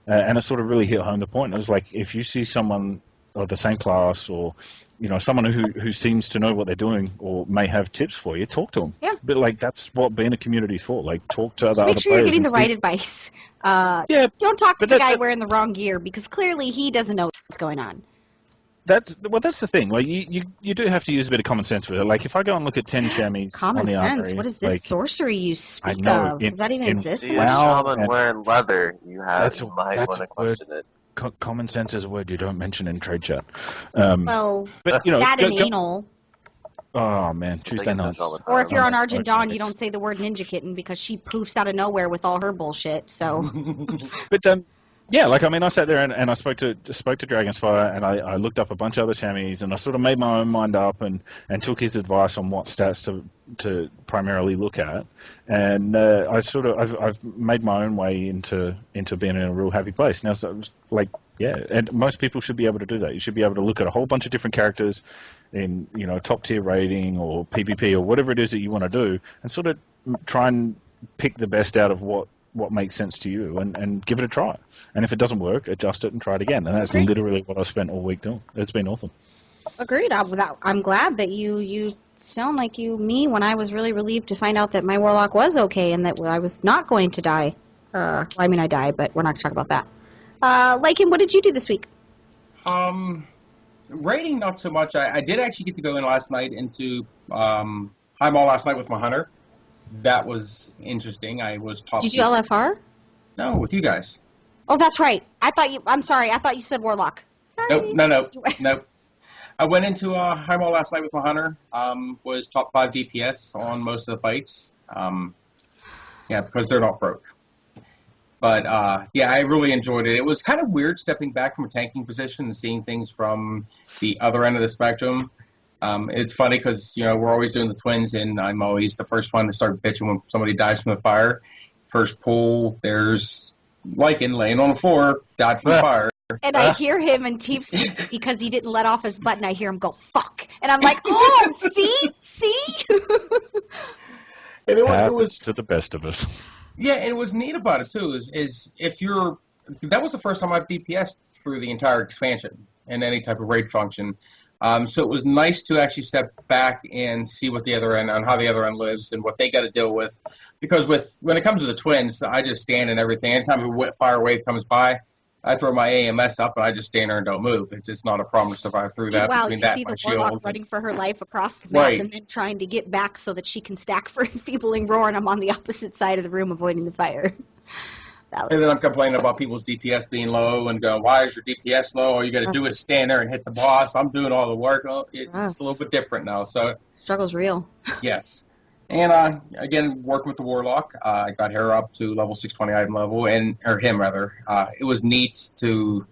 and it sort of really hit home the point. It was like, if you see someone of the same class, or someone who seems to know what they're doing or may have tips for you, talk to them. Yeah. But like, that's what being a community is for. Like, talk to other make sure players. You're getting the right advice. Yeah. Don't talk to the guy wearing the wrong gear, because clearly he doesn't know what's going on. That's the thing. Like, you do have to use a bit of common sense with it. Like, if I go and look at 10 chamois common on the sense. armory, What is this like, sorcery you speak know, of? Does that even exist? See a WoW shaman and- wearing leather, you That's might a want to word. question it. Common sense is a word you don't mention in trade chat. Well, But that and anal. Oh man, Tuesday Taking nights. sense all the Or if you're on Oh, Argent Dawn, okay. you don't say the word ninja kitten because she poofs out of nowhere with all her bullshit. So But yeah, like, I mean, I sat there and I spoke to Dragonsfire, and I looked up a bunch of other chamois, and I sort of made my own mind up and took his advice on what stats to primarily look at, and I've made my own way into being in a real happy place now. So it was like, yeah, and most people should be able to do that. You should be able to look at a whole bunch of different characters in top tier rating or PvP or whatever it is that you want to do, and sort of try and pick the best out of what makes sense to you, and give it a try. And if it doesn't work, adjust it and try it again. And that's literally what I spent all week doing. It's been awesome. agreed. I'm glad that you sound like me when I was really relieved to find out that my warlock was okay and that I was not going to die. I mean, I died, but we're not going to talk about that. Lycan, what did you do this week? Raiding, not so much. I did actually get to go in last night into High Mall last night with my hunter. That was interesting. I was top. Did you LFR? No, with you guys. Oh, that's right. I'm sorry. I thought you said warlock. Sorry. Nope. I went into High Mall last night with my hunter. Was top 5 DPS on most of the fights. Yeah, because they're not broke. But yeah, I really enjoyed it. It was kind of weird stepping back from a tanking position and seeing things from the other end of the spectrum. It's funny because we're always doing the twins, and I'm always the first one to start bitching when somebody dies from the fire. First pull, there's Lycan laying on the floor, died from the fire. And I hear him and Teeps because he didn't let off his button. I hear him go fuck, and I'm like, oh, see. And it was to the best of us. Yeah, and it was neat about it too. Is if you're that was the first time I've DPS'd through the entire expansion in any type of raid function. So it was nice to actually step back and see what the other end, on how the other end lives and what they got to deal with. Because when it comes to the twins, I just stand and everything. Anytime a fire wave comes by, I throw my AMS up and I just stand there and don't move. It's just not a problem to survive through that. Wow, between you that see and my the warlock shield. running for her life across the map Right. and then trying to get back so that she can stack for enfeebling roar, and I'm on the opposite side of the room avoiding the fire. And then I'm complaining about people's DPS being low and going, why is your DPS low? All you got to do is stand there and hit the boss. I'm doing all the work. Oh, it's a little bit different now. So Struggle's real. yes. And again, working with the Warlock, I got her up to level 620 item level, or him rather. It was neat to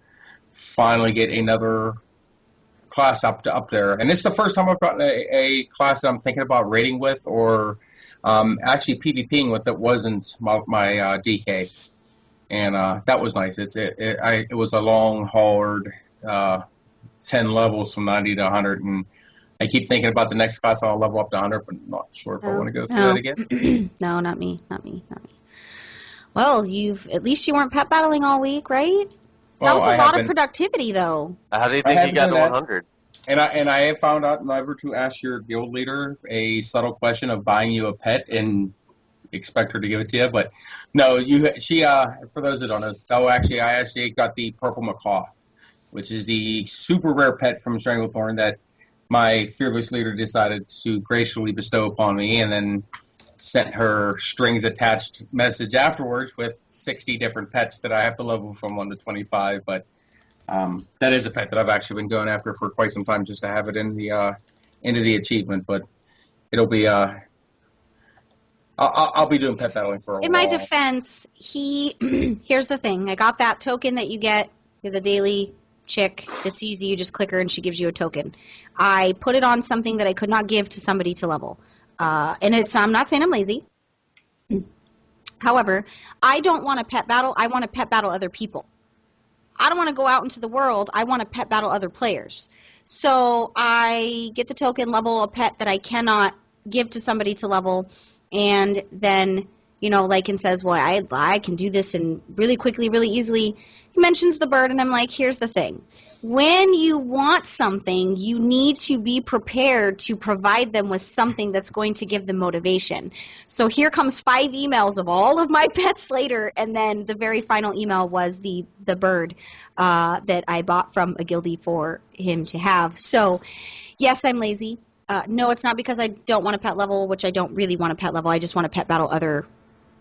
finally get another class up there. And this is the first time I've gotten a class that I'm thinking about raiding with, or actually PvPing with that wasn't my DK. And that was nice. It was a long, hard 10 levels from 90 to 100, and I keep thinking about the next class I'll level up to 100, but not sure if I want to go through that again. No, not me. Well, at least you weren't pet battling all week, right? That was a lot of productivity, though. How do you think you got to 100? And I have found out never to ask your guild leader a subtle question of buying you a pet and expect her to give it to you. But no, she for those that don't know, I actually got the purple macaw, which is the super rare pet from Stranglethorn that my fearless leader decided to graciously bestow upon me, and then sent her strings attached message afterwards with 60 different pets that I have to level from 1 to 25. But that is a pet that I've actually been going after for quite some time just to have it in the into the achievement. But it'll be I'll be doing pet battling for a while. In my defense, here's the thing. I got that token that you get with the daily chick. It's easy. You just click her and she gives you a token. I put it on something that I could not give to somebody to level. And I'm not saying I'm lazy. However, I don't want to pet battle. I want to pet battle other people. I don't want to go out into the world. I want to pet battle other players. So I get the token, level a pet that I cannot give to somebody to level, and then, Lycan says, well, I can do this and really quickly, really easily. He mentions the bird, and I'm like, here's the thing. When you want something, you need to be prepared to provide them with something that's going to give them motivation. So here comes 5 emails of all of my pets later, and then the very final email was the bird that I bought from a guildie for him to have. So, yes, I'm lazy. No, it's not because I don't want to pet level, which I don't really want to pet level. I just want to pet battle other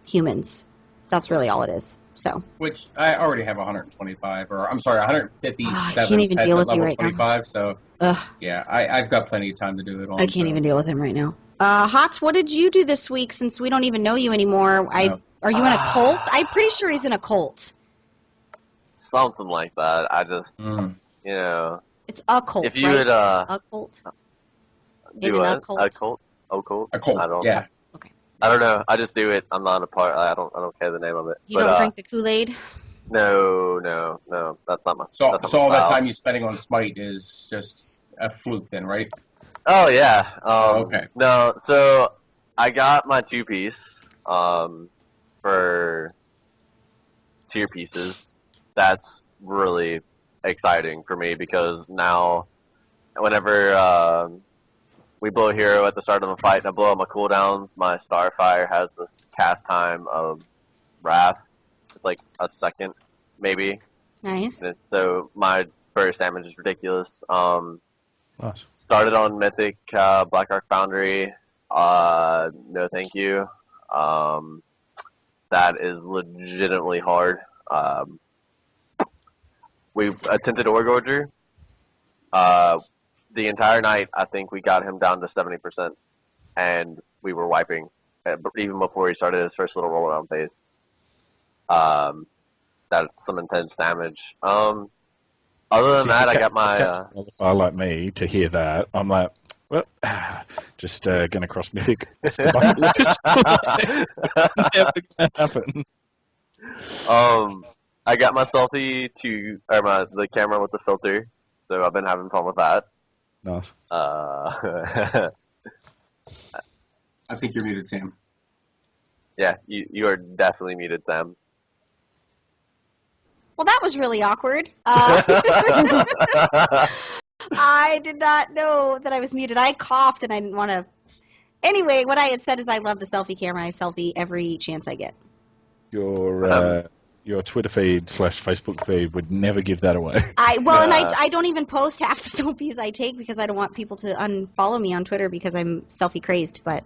humans. That's really all it is. So. Which I already have 125, or I'm sorry, 157 I can't even pets deal at with you level right 25. now. So, Ugh. yeah, I've got plenty of time to do it all. I can't even deal with him right now. Hots, what did you do this week since we don't even know you anymore? No. Are you in a cult? I'm pretty sure he's in a cult. Something like that. I just, It's a cult, if you right? would, a cult? do a what? cult? A cult? A cult? A cult, I don't, yeah. Okay. I don't know. I just do it. I'm not a part. I don't care the name of it. You don't drink the Kool-Aid? No. That's not my. So that's not all my that style. time you're spending on Smite is just a fluke then, right? Oh yeah. Okay. No, so I got my 2-piece for tier pieces. That's really exciting for me because now, whenever we blow a hero at the start of a fight and I blow up my cooldowns, my Starfire has this cast time of Wrath. It's like a second, maybe. Nice. And so my burst damage is ridiculous. Nice. Started on Mythic Black Ark Foundry. No, thank you. That is legitimately hard. We've attempted Orgorger. The entire night, I think we got him down to 70%, and we were wiping, even before he started his first little roll-around phase. That's some intense damage. Other than that, I got my... qualifier like me to hear that, I'm like, well, just going to cross Mythic off the bucket list. Never gonna happen. I got my selfie the camera with the filter, so I've been having fun with that. Nice. I think you're muted, Sam. Yeah, you are definitely muted, Sam. Well, that was really awkward. I did not know that I was muted. I coughed and I didn't want to. Anyway, what I had said is I love the selfie camera. I selfie every chance I get. Your Twitter feed / Facebook feed would never give that away. And I don't even post half the selfies I take because I don't want people to unfollow me on Twitter because I'm selfie crazed. But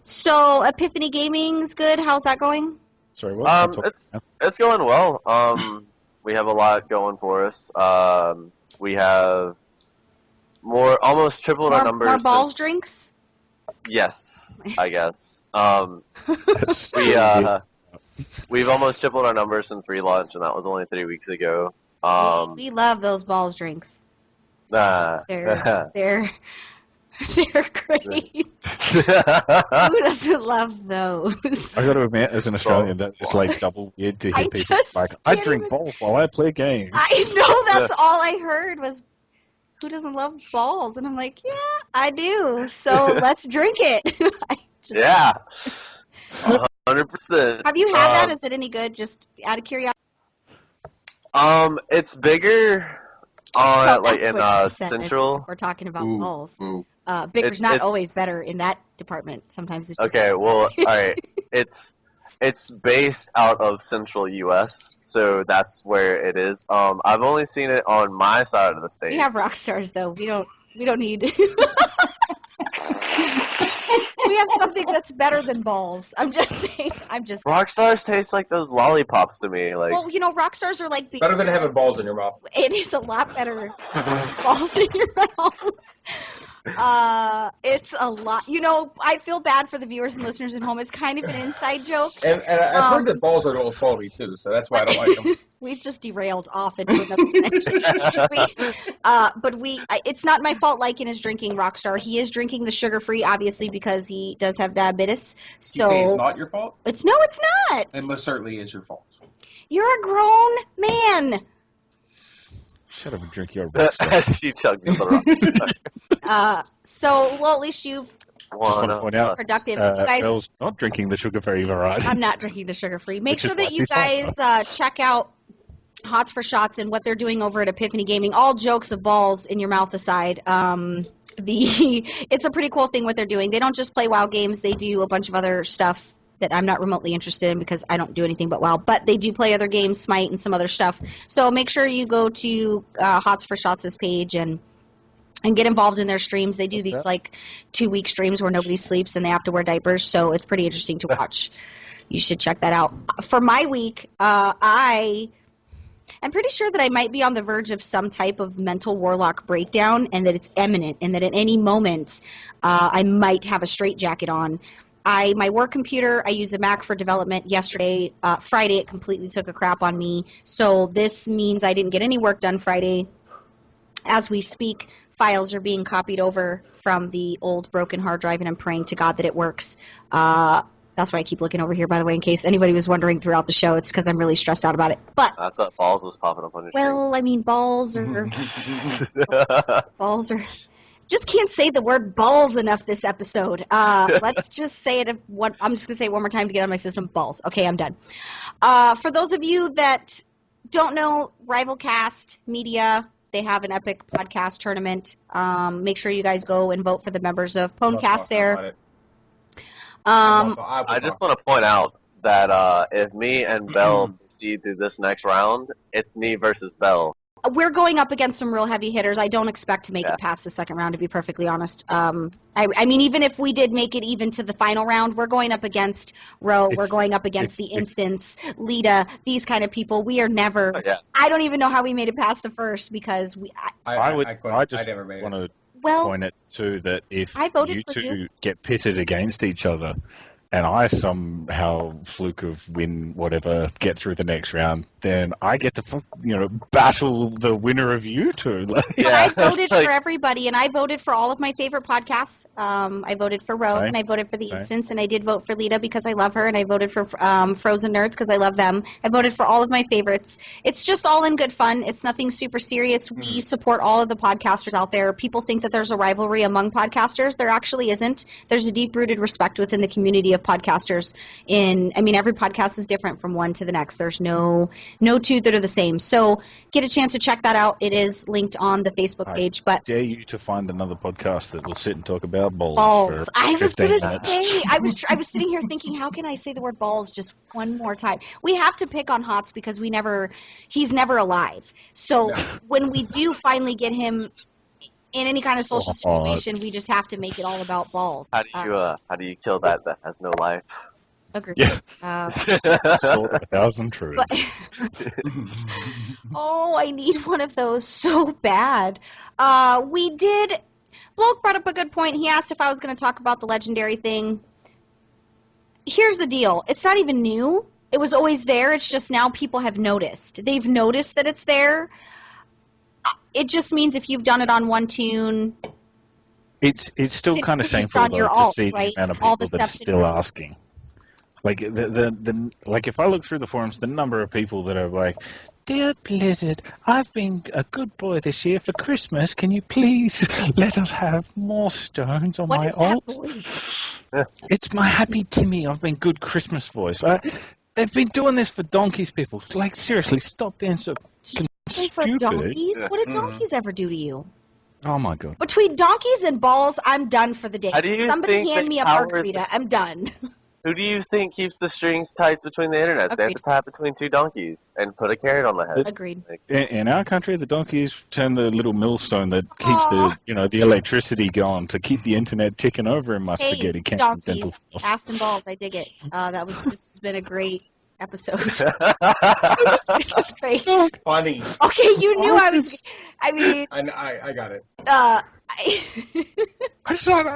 so Epiphany Gaming's good. How's that going? Sorry, what? It's going well. We have a lot going for us. We have almost tripled our numbers. More balls drinks? Yes, I guess. We've almost tripled our numbers since relaunch, and that was only 3 weeks ago. We love those balls drinks. They're great. Who doesn't love those? I got to admit, as an Australian, that's just like double weird to hear people like, I drink balls while I play games. I know, that's all I heard was, who doesn't love balls? And I'm like, yeah, I do. So let's drink it. Yeah. 100%. Have you had that? Is it any good? Just out of curiosity. It's bigger in Central. We're talking about balls. Ooh. Bigger's not always better in that department. Sometimes it's just okay. Well, all right. It's based out of Central U.S., so that's where it is. I've only seen it on my side of the state. We have rock stars though. We don't need. We we have something that's better than balls. I'm just saying. Rockstars taste like those lollipops to me. Like, Well, Rockstars are like Better than having balls in your mouth. It is a lot better than balls in your mouth. It's a lot. I feel bad for the viewers and listeners at home. It's kind of an inside joke. And I've heard that balls are a little salty too, so that's why I don't like them. We've just derailed off into another connection. It's not my fault. Lycan is drinking Rockstar. He is drinking the sugar-free, obviously, because he does have diabetes. You say it's not your fault? No, it's not. It most certainly is your fault. You're a grown man. Shut up and drink your Rockstar. she chugged the Rockstar. At least you've Just want to point out, productive. You guys, Belle's not drinking the sugar-free variety. I'm not drinking the sugar-free. Make Which sure is that why you she's guys check out Hots for Shots and what they're doing over at Epiphany Gaming. All jokes of balls in your mouth aside, it's a pretty cool thing what they're doing. They don't just play WoW games. They do a bunch of other stuff that I'm not remotely interested in because I don't do anything but WoW. But they do play other games, Smite and some other stuff. So make sure you go to Hots for Shots' page and get involved in their streams. They do these 2-week streams where nobody sleeps and they have to wear diapers. So it's pretty interesting to watch. You should check that out. For my week, I'm pretty sure that I might be on the verge of some type of mental warlock breakdown and that it's imminent and that at any moment I might have a straitjacket on. My work computer, I use a Mac for development. Yesterday, Friday, it completely took a crap on me. So this means I didn't get any work done Friday. As we speak, files are being copied over from the old broken hard drive, and I'm praying to God that it works. That's why I keep looking over here, by the way, in case anybody was wondering throughout the show. It's because I'm really stressed out about it. But I thought balls was popping up on your screen. well, I mean, balls are just can't say the word balls enough this episode. Let's just say it. I'm just going to say it one more time to get on my system. Balls. Okay, I'm done. For those of you that don't know, Rivalcast Media, they have an epic podcast tournament. Make sure you guys go and vote for the members of Pwnecast there. I just want to point out that if me and Belle proceed through this next round, it's me versus Belle. We're going up against some real heavy hitters. I don't expect to make it past the second round, to be perfectly honest. I mean, even if we did make it even to the final round, we're going up against Ro. We're going up against the Instance, Lita, these kind of people. We are never. I don't even know how we made it past the first because I just never made want it. to point it to that if you two get pitted against each other, and I somehow fluke of win whatever, get through the next round, then I get to battle the winner of you two. But I voted for everybody, and I voted for all of my favorite podcasts. I voted for Ro, and I voted for The Instance, and I did vote for Lita because I love her, and I voted for Frozen Nerds because I love them. I voted for all of my favorites. It's just all in good fun. It's nothing super serious. We support all of the podcasters out there. People think that there's a rivalry among podcasters. There actually isn't. There's a deep-rooted respect within the community of podcasters. Every podcast is different from one to the next. There's no two that are the same. So get a chance to check that out. It is linked on the Facebook page. But dare you to find another podcast that will sit and talk about balls. Balls. I was going to minutes. say, I was sitting here thinking, how can I say the word balls just one more time? We have to pick on Hots because he's never alive. So when we do finally get him in any kind of social situation, we just have to make it all about balls. How do you kill that has no life? Agreed. Yeah. Sword of 1,000 truths. I need one of those so bad. Bloke brought up a good point. He asked if I was going to talk about the legendary thing. Here's the deal. It's not even new. It was always there. It's just now people have noticed. They've noticed that it's there. It just means if you've done it on one tune. It's still kind of shameful though, to see the amount of people that are still asking. Like if I look through the forums, the number of people that are like, "Dear Blizzard, I've been a good boy this year for Christmas. Can you please let us have more stones on my alt?" It's my happy Timmy. I've been good Christmas voice. They've been doing this for donkeys, people. Like seriously, stop being so stupid. For donkeys? What did donkeys ever do to you? Oh my god! Between donkeys and balls, I'm done for the day. Somebody hand me a margarita. I'm done. Who do you think keeps the strings tight between the internet? They have Agreed. to tap between two donkeys and put a carrot on the head. Agreed. Like, In our country, the donkeys turn the little millstone that keeps Aw. the electricity going to keep the internet ticking over in my Hey, spaghetti dental donkeys, cells. ass and balls. I dig it. This has been a great episode. Great. Funny. Okay, you knew I was. I mean, I got it. I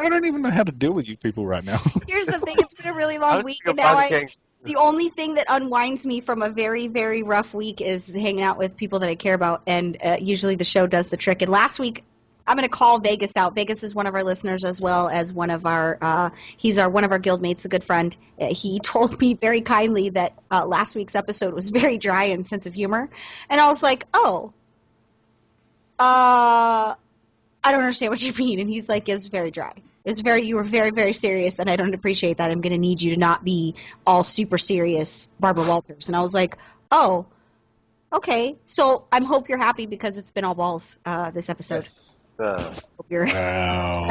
don't even know how to deal with you people right now. Here's the thing. It's been a really I long was week, thinking and of now finding the only thing that unwinds me from a very, very rough week is hanging out with people that I care about, and usually the show does the trick. And last week, I'm going to call Vegas out. Vegas is one of our listeners as well as one of our he's one of our guildmates, a good friend. He told me very kindly that last week's episode was very dry in sense of humor, and I was like, oh, I don't understand what you mean. And he's like, it was very dry. You were very, very serious, and I don't appreciate that. I'm going to need you to not be all super serious Barbara Walters. And I was like, oh, okay. So I hope you're happy because it's been all balls this episode. Yes. Hope you're Wow.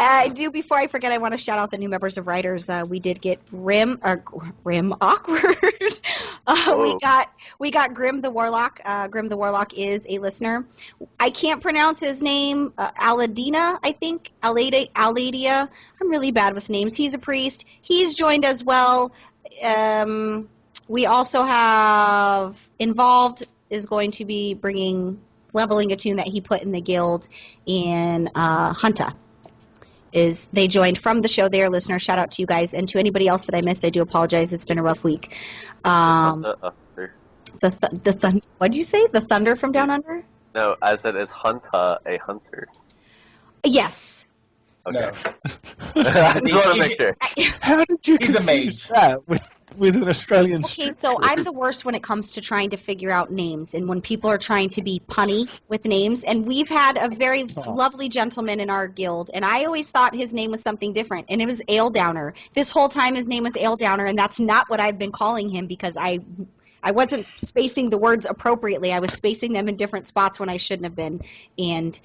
I do, before I forget, I want to shout out the new members of Writers. We did get Rim Awkward. We got Grim the Warlock. Grim the Warlock is a listener. I can't pronounce his name. Aladina, I think. Aladia. I'm really bad with names. He's a priest. He's joined as well. We also have Involved is going to be leveling a tune that he put in the guild in Hunta. They joined from the show. They are listeners. Shout out to you guys. And to anybody else that I missed, I do apologize. It's been a rough week. What'd you say? The Thunder from Down Under? No, I said, is Hunta a hunter? Yes. Okay. No. I just want to make sure. How did you He's a confuse mage. that with an Australian Okay, strip so group? I'm the worst when it comes to trying to figure out names and when people are trying to be punny with names. And we've had a very lovely gentleman in our guild, and I always thought his name was something different, and it was Ale Downer. This whole time his name was Ale Downer, and that's not what I've been calling him because I wasn't spacing the words appropriately. I was spacing them in different spots when I shouldn't have been. And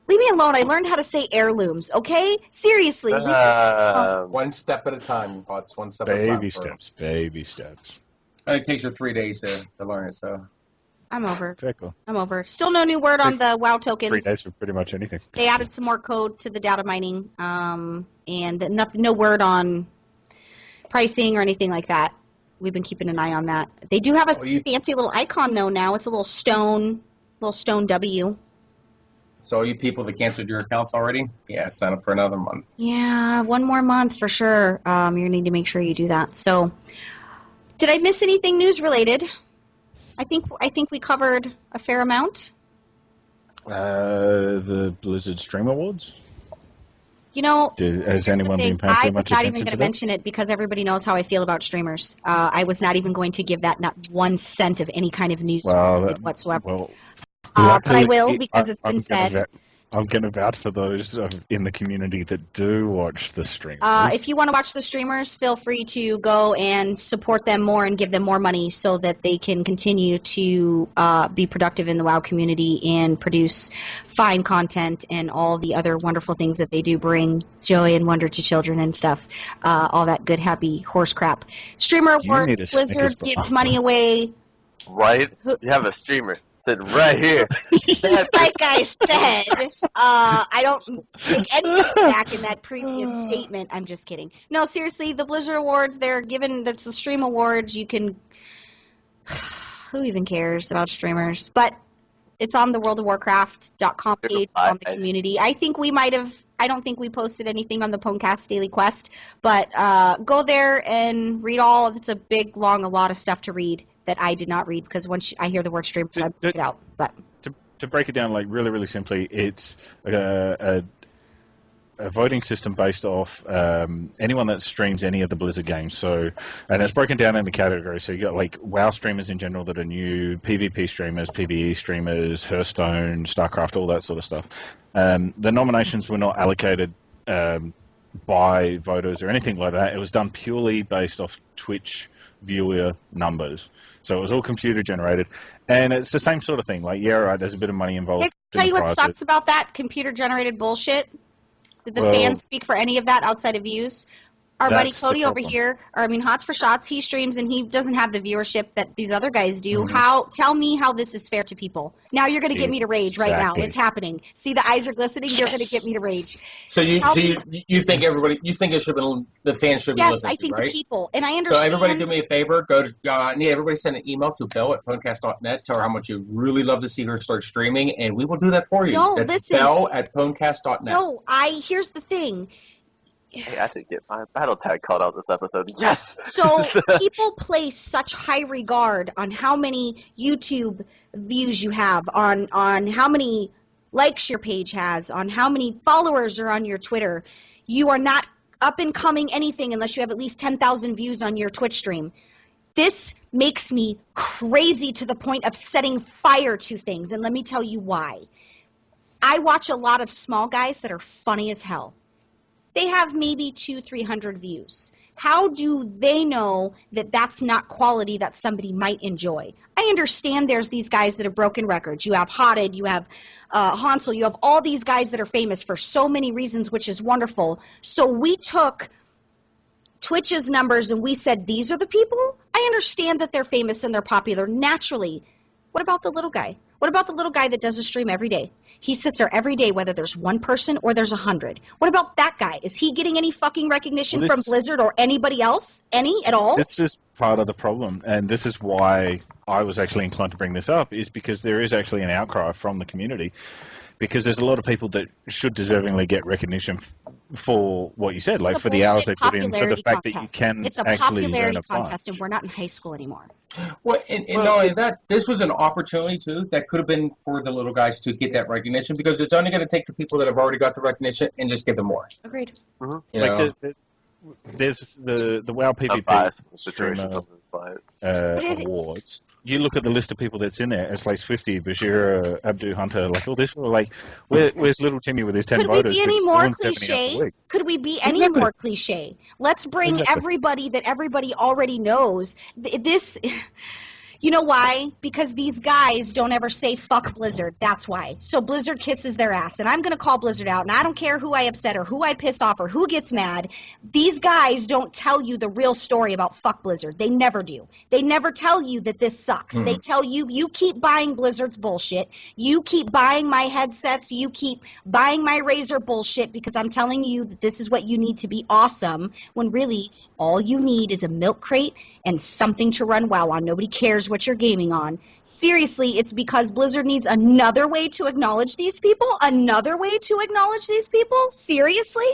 leave me alone. I learned how to say heirlooms, okay? Seriously. One step at a time, Pots. One step at a time. Baby steps. And it takes you 3 days to learn it, so. I'm over. Very cool. I'm over. Still no new word on the WoW tokens. 3 days for pretty much anything. They added some more code to the data mining, and no word on pricing or anything like that. We've been keeping an eye on that. They do have a fancy little icon though now. It's a little stone W. So you people that canceled your accounts already, yeah, sign up for another month. Yeah, one more month for sure. You're gonna need to make sure you do that. So, did I miss anything news related? I think we covered a fair amount. The Blizzard Stream Awards. You know, Has anyone been paying too much I'm not attention even going to to that? mention it because everybody knows how I feel about streamers. I was not even going to give that not 1 cent of any kind of news whatsoever. Well, But I will because it's been said. I'm going to vouch for those in the community that do watch the streamers. If you want to watch the streamers, feel free to go and support them more and give them more money so that they can continue to be productive in the WoW community and produce fine content and all the other wonderful things that they do bring joy and wonder to children and stuff. All that good, happy horse crap. Streamer Awards, Blizzard gives money away. Right? You have a streamer sitting right here. Like I said, I don't take anything back in that previous statement. I'm just kidding. No, seriously, the Blizzard Awards, that's the Stream Awards. You can... Who even cares about streamers? But it's on the worldofwarcraft.com page on the community. I think we might have... I don't think we posted anything on the Pwnecast Daily Quest, but go there and read all. It's a big, long, a lot of stuff to read that I did not read because once I hear the word stream, I break it out. But to break it down, like really, really simply, it's a voting system based off anyone that streams any of the Blizzard games. So, and it's broken down into categories. So you got like WoW streamers in general that are new, PvP streamers, PvE streamers, Hearthstone, StarCraft, all that sort of stuff. The nominations were not allocated by voters or anything like that. It was done purely based off Twitch viewer numbers. So it was all computer generated. And it's the same sort of thing. Like, yeah, right, there's a bit of money involved. tell you what prior sucks about that computer-generated bullshit? Did the Well- fans speak for any of that outside of views? Our buddy That's the Cody over problem. here, Hots for Shots, he streams and he doesn't have the viewership that these other guys do. Mhm. Tell me how this is fair to people. Now you're going to get me to rage right now. Exactly. It's happening. See, the eyes are glistening. You're going to get me to rage. So you Tell you think you think it should be the fans should be Yes, listening I think to, right? the people, and I So understand. everybody do me a favor, go to everybody send an email to Belle at Pwnecast.net, tell her how much you'd really love to see her start streaming, and we will do that for you. No, That's listen. Belle at Pwnecast.net. No, here's the thing. Hey, I should get my battle tag called out this episode. Yes! So people place such high regard on how many YouTube views you have, on how many likes your page has, on how many followers are on your Twitter. You are not up and coming anything unless you have at least 10,000 views on your Twitch stream. This makes me crazy to the point of setting fire to things, and let me tell you why. I watch a lot of small guys that are funny as hell. They have maybe 200-300 views. How do they know that that's not quality that somebody might enjoy? I understand there's these guys that have broken records. You have Hotted, you have Hansel, you have all these guys that are famous for so many reasons, which is wonderful. So we took Twitch's numbers and we said, these are the people? I understand that they're famous and they're popular naturally. What about the little guy? What about the little guy that does a stream every day? He sits there every day, whether there's one person or there's 100. What about that guy? Is he getting any fucking recognition Well, from Blizzard or anybody else? Any at all? This is part of the problem, and this is why I was actually inclined to bring this up, is because there is actually an outcry from the community, because there's a lot of people that should deservingly get recognition for what you said, like It's a for the hours they bullshit put in, for the popularity fact that you contest. can It's a actually popularity earn a prize. contest, and we're not in high school anymore. Well, and not only that, this was an opportunity, too, that could have been for the little guys to get that recognition, because it's only going to take the people that have already got the recognition and just give them more. Agreed. You Like know? there's the WoW I'm PvP biased in the streamer situation. But awards. You look at the list of people that's in there. It's like 50, Bashir, Abdu Hunter, like all this. Like, where's little Timmy with his 10 Could we voters? be any who's more doing 70 hours a cliche? week? Could we be any Exactly. more cliche? Let's bring Exactly. everybody that everybody already knows. This, you know why? Because these guys don't ever say fuck Blizzard. That's why. So Blizzard kisses their ass, and I'm going to call Blizzard out, and I don't care who I upset or who I piss off or who gets mad. These guys don't tell you the real story about fuck Blizzard. They never do. They never tell you that this sucks. They tell you, you keep buying Blizzard's bullshit. You keep buying my headsets. You keep buying my Razer bullshit because I'm telling you that this is what you need to be awesome, when really all you need is a milk crate and something to run WoW on. Nobody cares what you're gaming on. Seriously, it's because Blizzard needs another way to acknowledge these people? Another way to acknowledge these people? Seriously?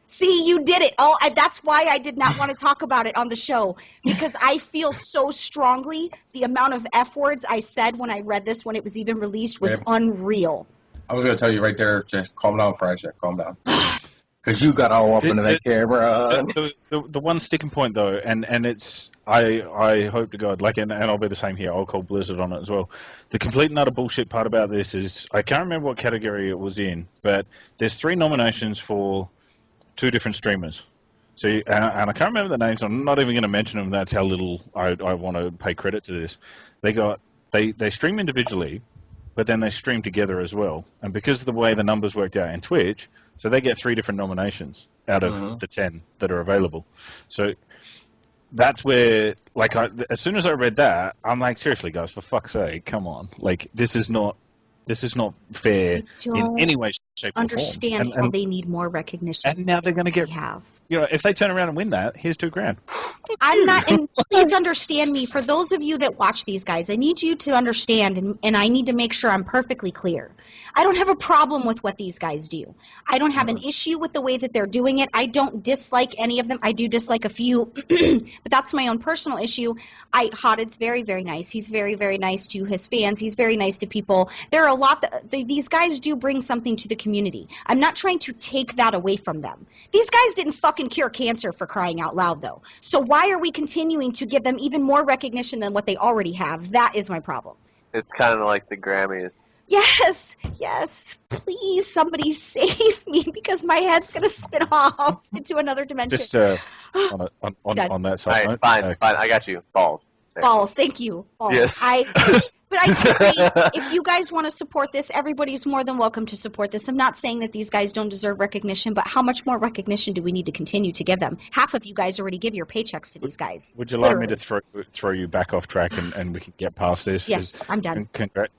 See, you did it. That's why I did not want to talk about it on the show, because I feel so strongly the amount of F words I said when I read this when it was even released was unreal. I was going to tell you right there, just calm down, Frysa, calm down. Because you got all up into that camera. The one sticking point, though, and it's I hope to God, like, and I'll be the same here. I'll call Blizzard on it as well. The complete and utter bullshit part about this is I can't remember what category it was in, but there's 3 nominations for 2 different streamers. So, and I can't remember the names. I'm not even going to mention them. That's how little I want to pay credit to this. They stream individually, but then they stream together as well. And because of the way the numbers worked out in Twitch, so they get 3 different nominations out of the 10 that are available. So that's where, like, as soon as I read that, I'm like, seriously, guys, for fuck's sake, come on. Like, this is not fair in any way, shape, or form. Understand how they need more recognition. And now they're going to get, if they turn around and win that, here's $2,000. I'm not, and please understand me. For those of you that watch these guys, I need you to understand, and I need to make sure I'm perfectly clear. I don't have a problem with what these guys do. I don't have an issue with the way that they're doing it. I don't dislike any of them. I do dislike a few, but that's my own personal issue. Hotted's very, very nice. He's very, very nice to his fans. He's very nice to people. There are a lot these guys do bring something to the community. I'm not trying to take that away from them. These guys didn't fucking cure cancer, for crying out loud, though. So why are we continuing to give them even more recognition than what they already have? That is my problem. it's kind of like the Grammys. Yes, please, somebody save me, because my head's going to spin off into another dimension. Just on that side All right, note, fine, I got you. Balls. Balls, thank you. Balls. Yes. But I agree, if you guys want to support this, everybody's more than welcome to support this. I'm not saying that these guys don't deserve recognition, but how much more recognition do we need to continue to give them? Half of you guys already give your paychecks to these guys. Would you like me Literally. to throw you back off track and we can get past this? Yes, I'm done.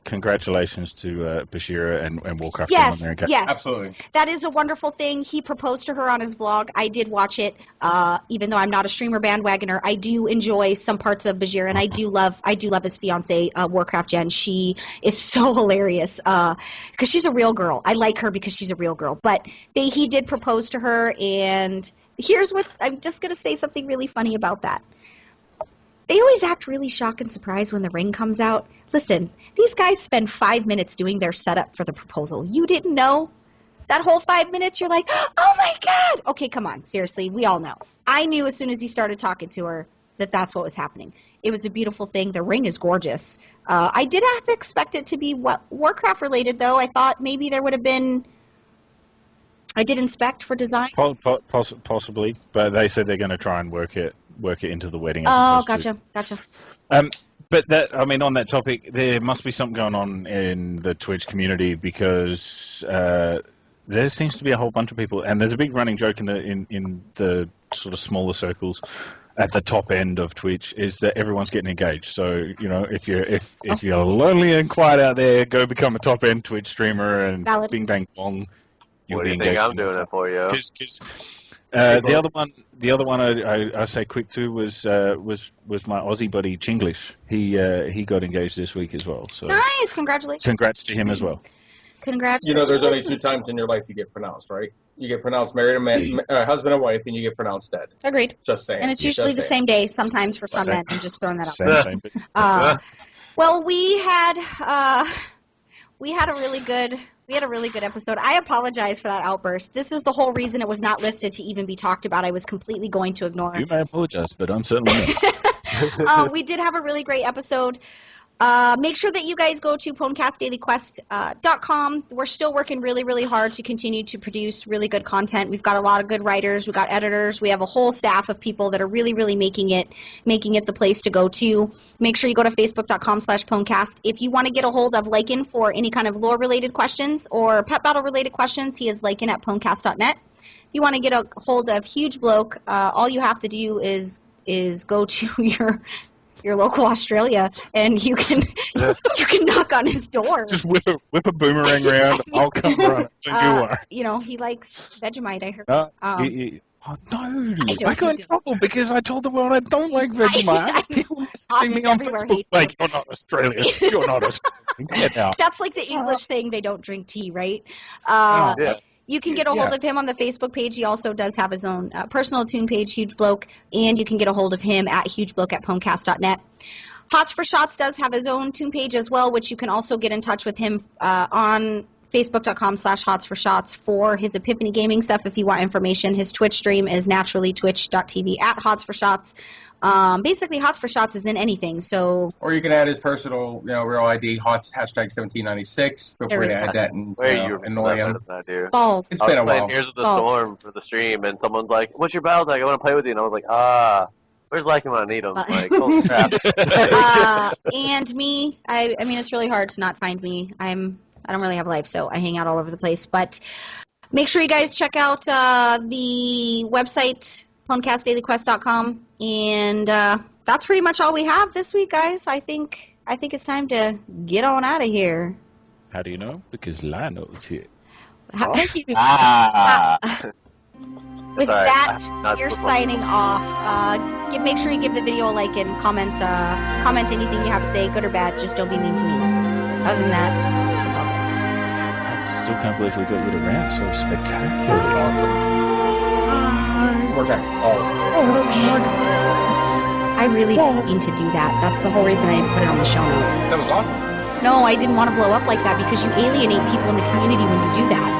Congratulations to Bashira and Warcraft. Yes, on there. yes. Absolutely. That is a wonderful thing. He proposed to her on his vlog. I did watch it. Even though I'm not a streamer bandwagoner, I do enjoy some parts of Bajir, and I do love his fiance, Warcraft Jen. She is so hilarious because she's a real girl. I like her because she's a real girl. But he did propose to her, and here's what I'm just gonna say something really funny about that. They always act really shocked and surprised when the ring comes out. Listen, these guys spend 5 minutes doing their setup for the proposal. You didn't know? That whole 5 minutes, you're like, oh my God. Okay, come on. Seriously, we all know. I knew as soon as he started talking to her that that's what was happening. It was a beautiful thing. The ring is gorgeous. I did have to expect it to be Warcraft related, though. I thought maybe there would have been. I did inspect for design. Possibly, but they said they're going to try and work it into the wedding. Oh, gotcha. But that, I mean, on that topic, there must be something going on in the Twitch community because there seems to be a whole bunch of people, and there's a big running joke in the sort of smaller circles at the top end of Twitch is that everyone's getting engaged. So if you're lonely and quiet out there, go become a top end Twitch streamer and Valid. bing bang bong. What do you think I'm doing it for you? The other one I say quick to was my Aussie buddy Chinglish. He got engaged this week as well. So Nice, congratulations. congrats to him as well. Congratulations. There's only 2 times in your life you get pronounced, right? You get pronounced married, husband and wife, and you get pronounced dead. Agreed. Just saying. And it's usually the same day, sometimes for some men. I'm just throwing that out. Same. Well, we had a really good episode. I apologize for that outburst. This is the whole reason it was not listed to even be talked about. I was completely going to ignore You it. may apologize, but I'm certainly not. We did have a really great episode. Make sure that you guys go to PwnCastDailyQuest.com. We're still working really, really hard to continue to produce really good content. We've got a lot of good writers. We've got editors. We have a whole staff of people that are really, really making it the place to go to. Make sure you go to Facebook.com/PwnCast. If you want to get a hold of Lycan for any kind of lore-related questions or pet battle-related questions, he is Lycan at PwnCast.net. If you want to get a hold of Huge Bloke, all you have to do is go to your local Australia, and you can knock on his door. Just whip a boomerang around. I'll come run. You are. He likes Vegemite. I heard. No, I got in trouble because I told the world I don't like Vegemite. People messaging me on Facebook like, "You're not Australian. You're not Australian." Get out. That's like the English saying they don't drink tea, right? Yeah. You can get a hold of him on the Facebook page. He also does have his own personal tune page, Huge Bloke, and you can get a hold of him at hugebloke@pwnCast.net. Hots for Shots does have his own tune page as well, which you can also get in touch with him on Facebook.com/HotsForShots for his Epiphany Gaming stuff if you want information. His Twitch stream is naturally twitch.tv @HotsForShots. Basically, Hots for Shots is in anything, so... Or you can add his personal, real ID, Hots, #1796. Feel free to add that and annoy him. Balls. It's been a while. I was playing Here's of the Storm for the stream, and someone's like, what's your battle tag? I want to play with you. And I was like, where's Lycan when I need him? Like, holy crap. And me, I mean, it's really hard to not find me. I don't really have a life, so I hang out all over the place. But make sure you guys check out the website, PwnCastDailyQuest.com, and that's pretty much all we have this week, guys. I think it's time to get on out of here. How do you know? Because Lionel's here. With that, you're signing off. Make sure you give the video a like and comment anything you have to say, good or bad. Just don't be mean to me. Other than that, that's all. I still can't believe we got you to rant so spectacular. Awesome. More time. I really didn't mean to do that. That's the whole reason I didn't put it on the show notes. That was awesome. No, I didn't want to blow up like that because you alienate people in the community when you do that.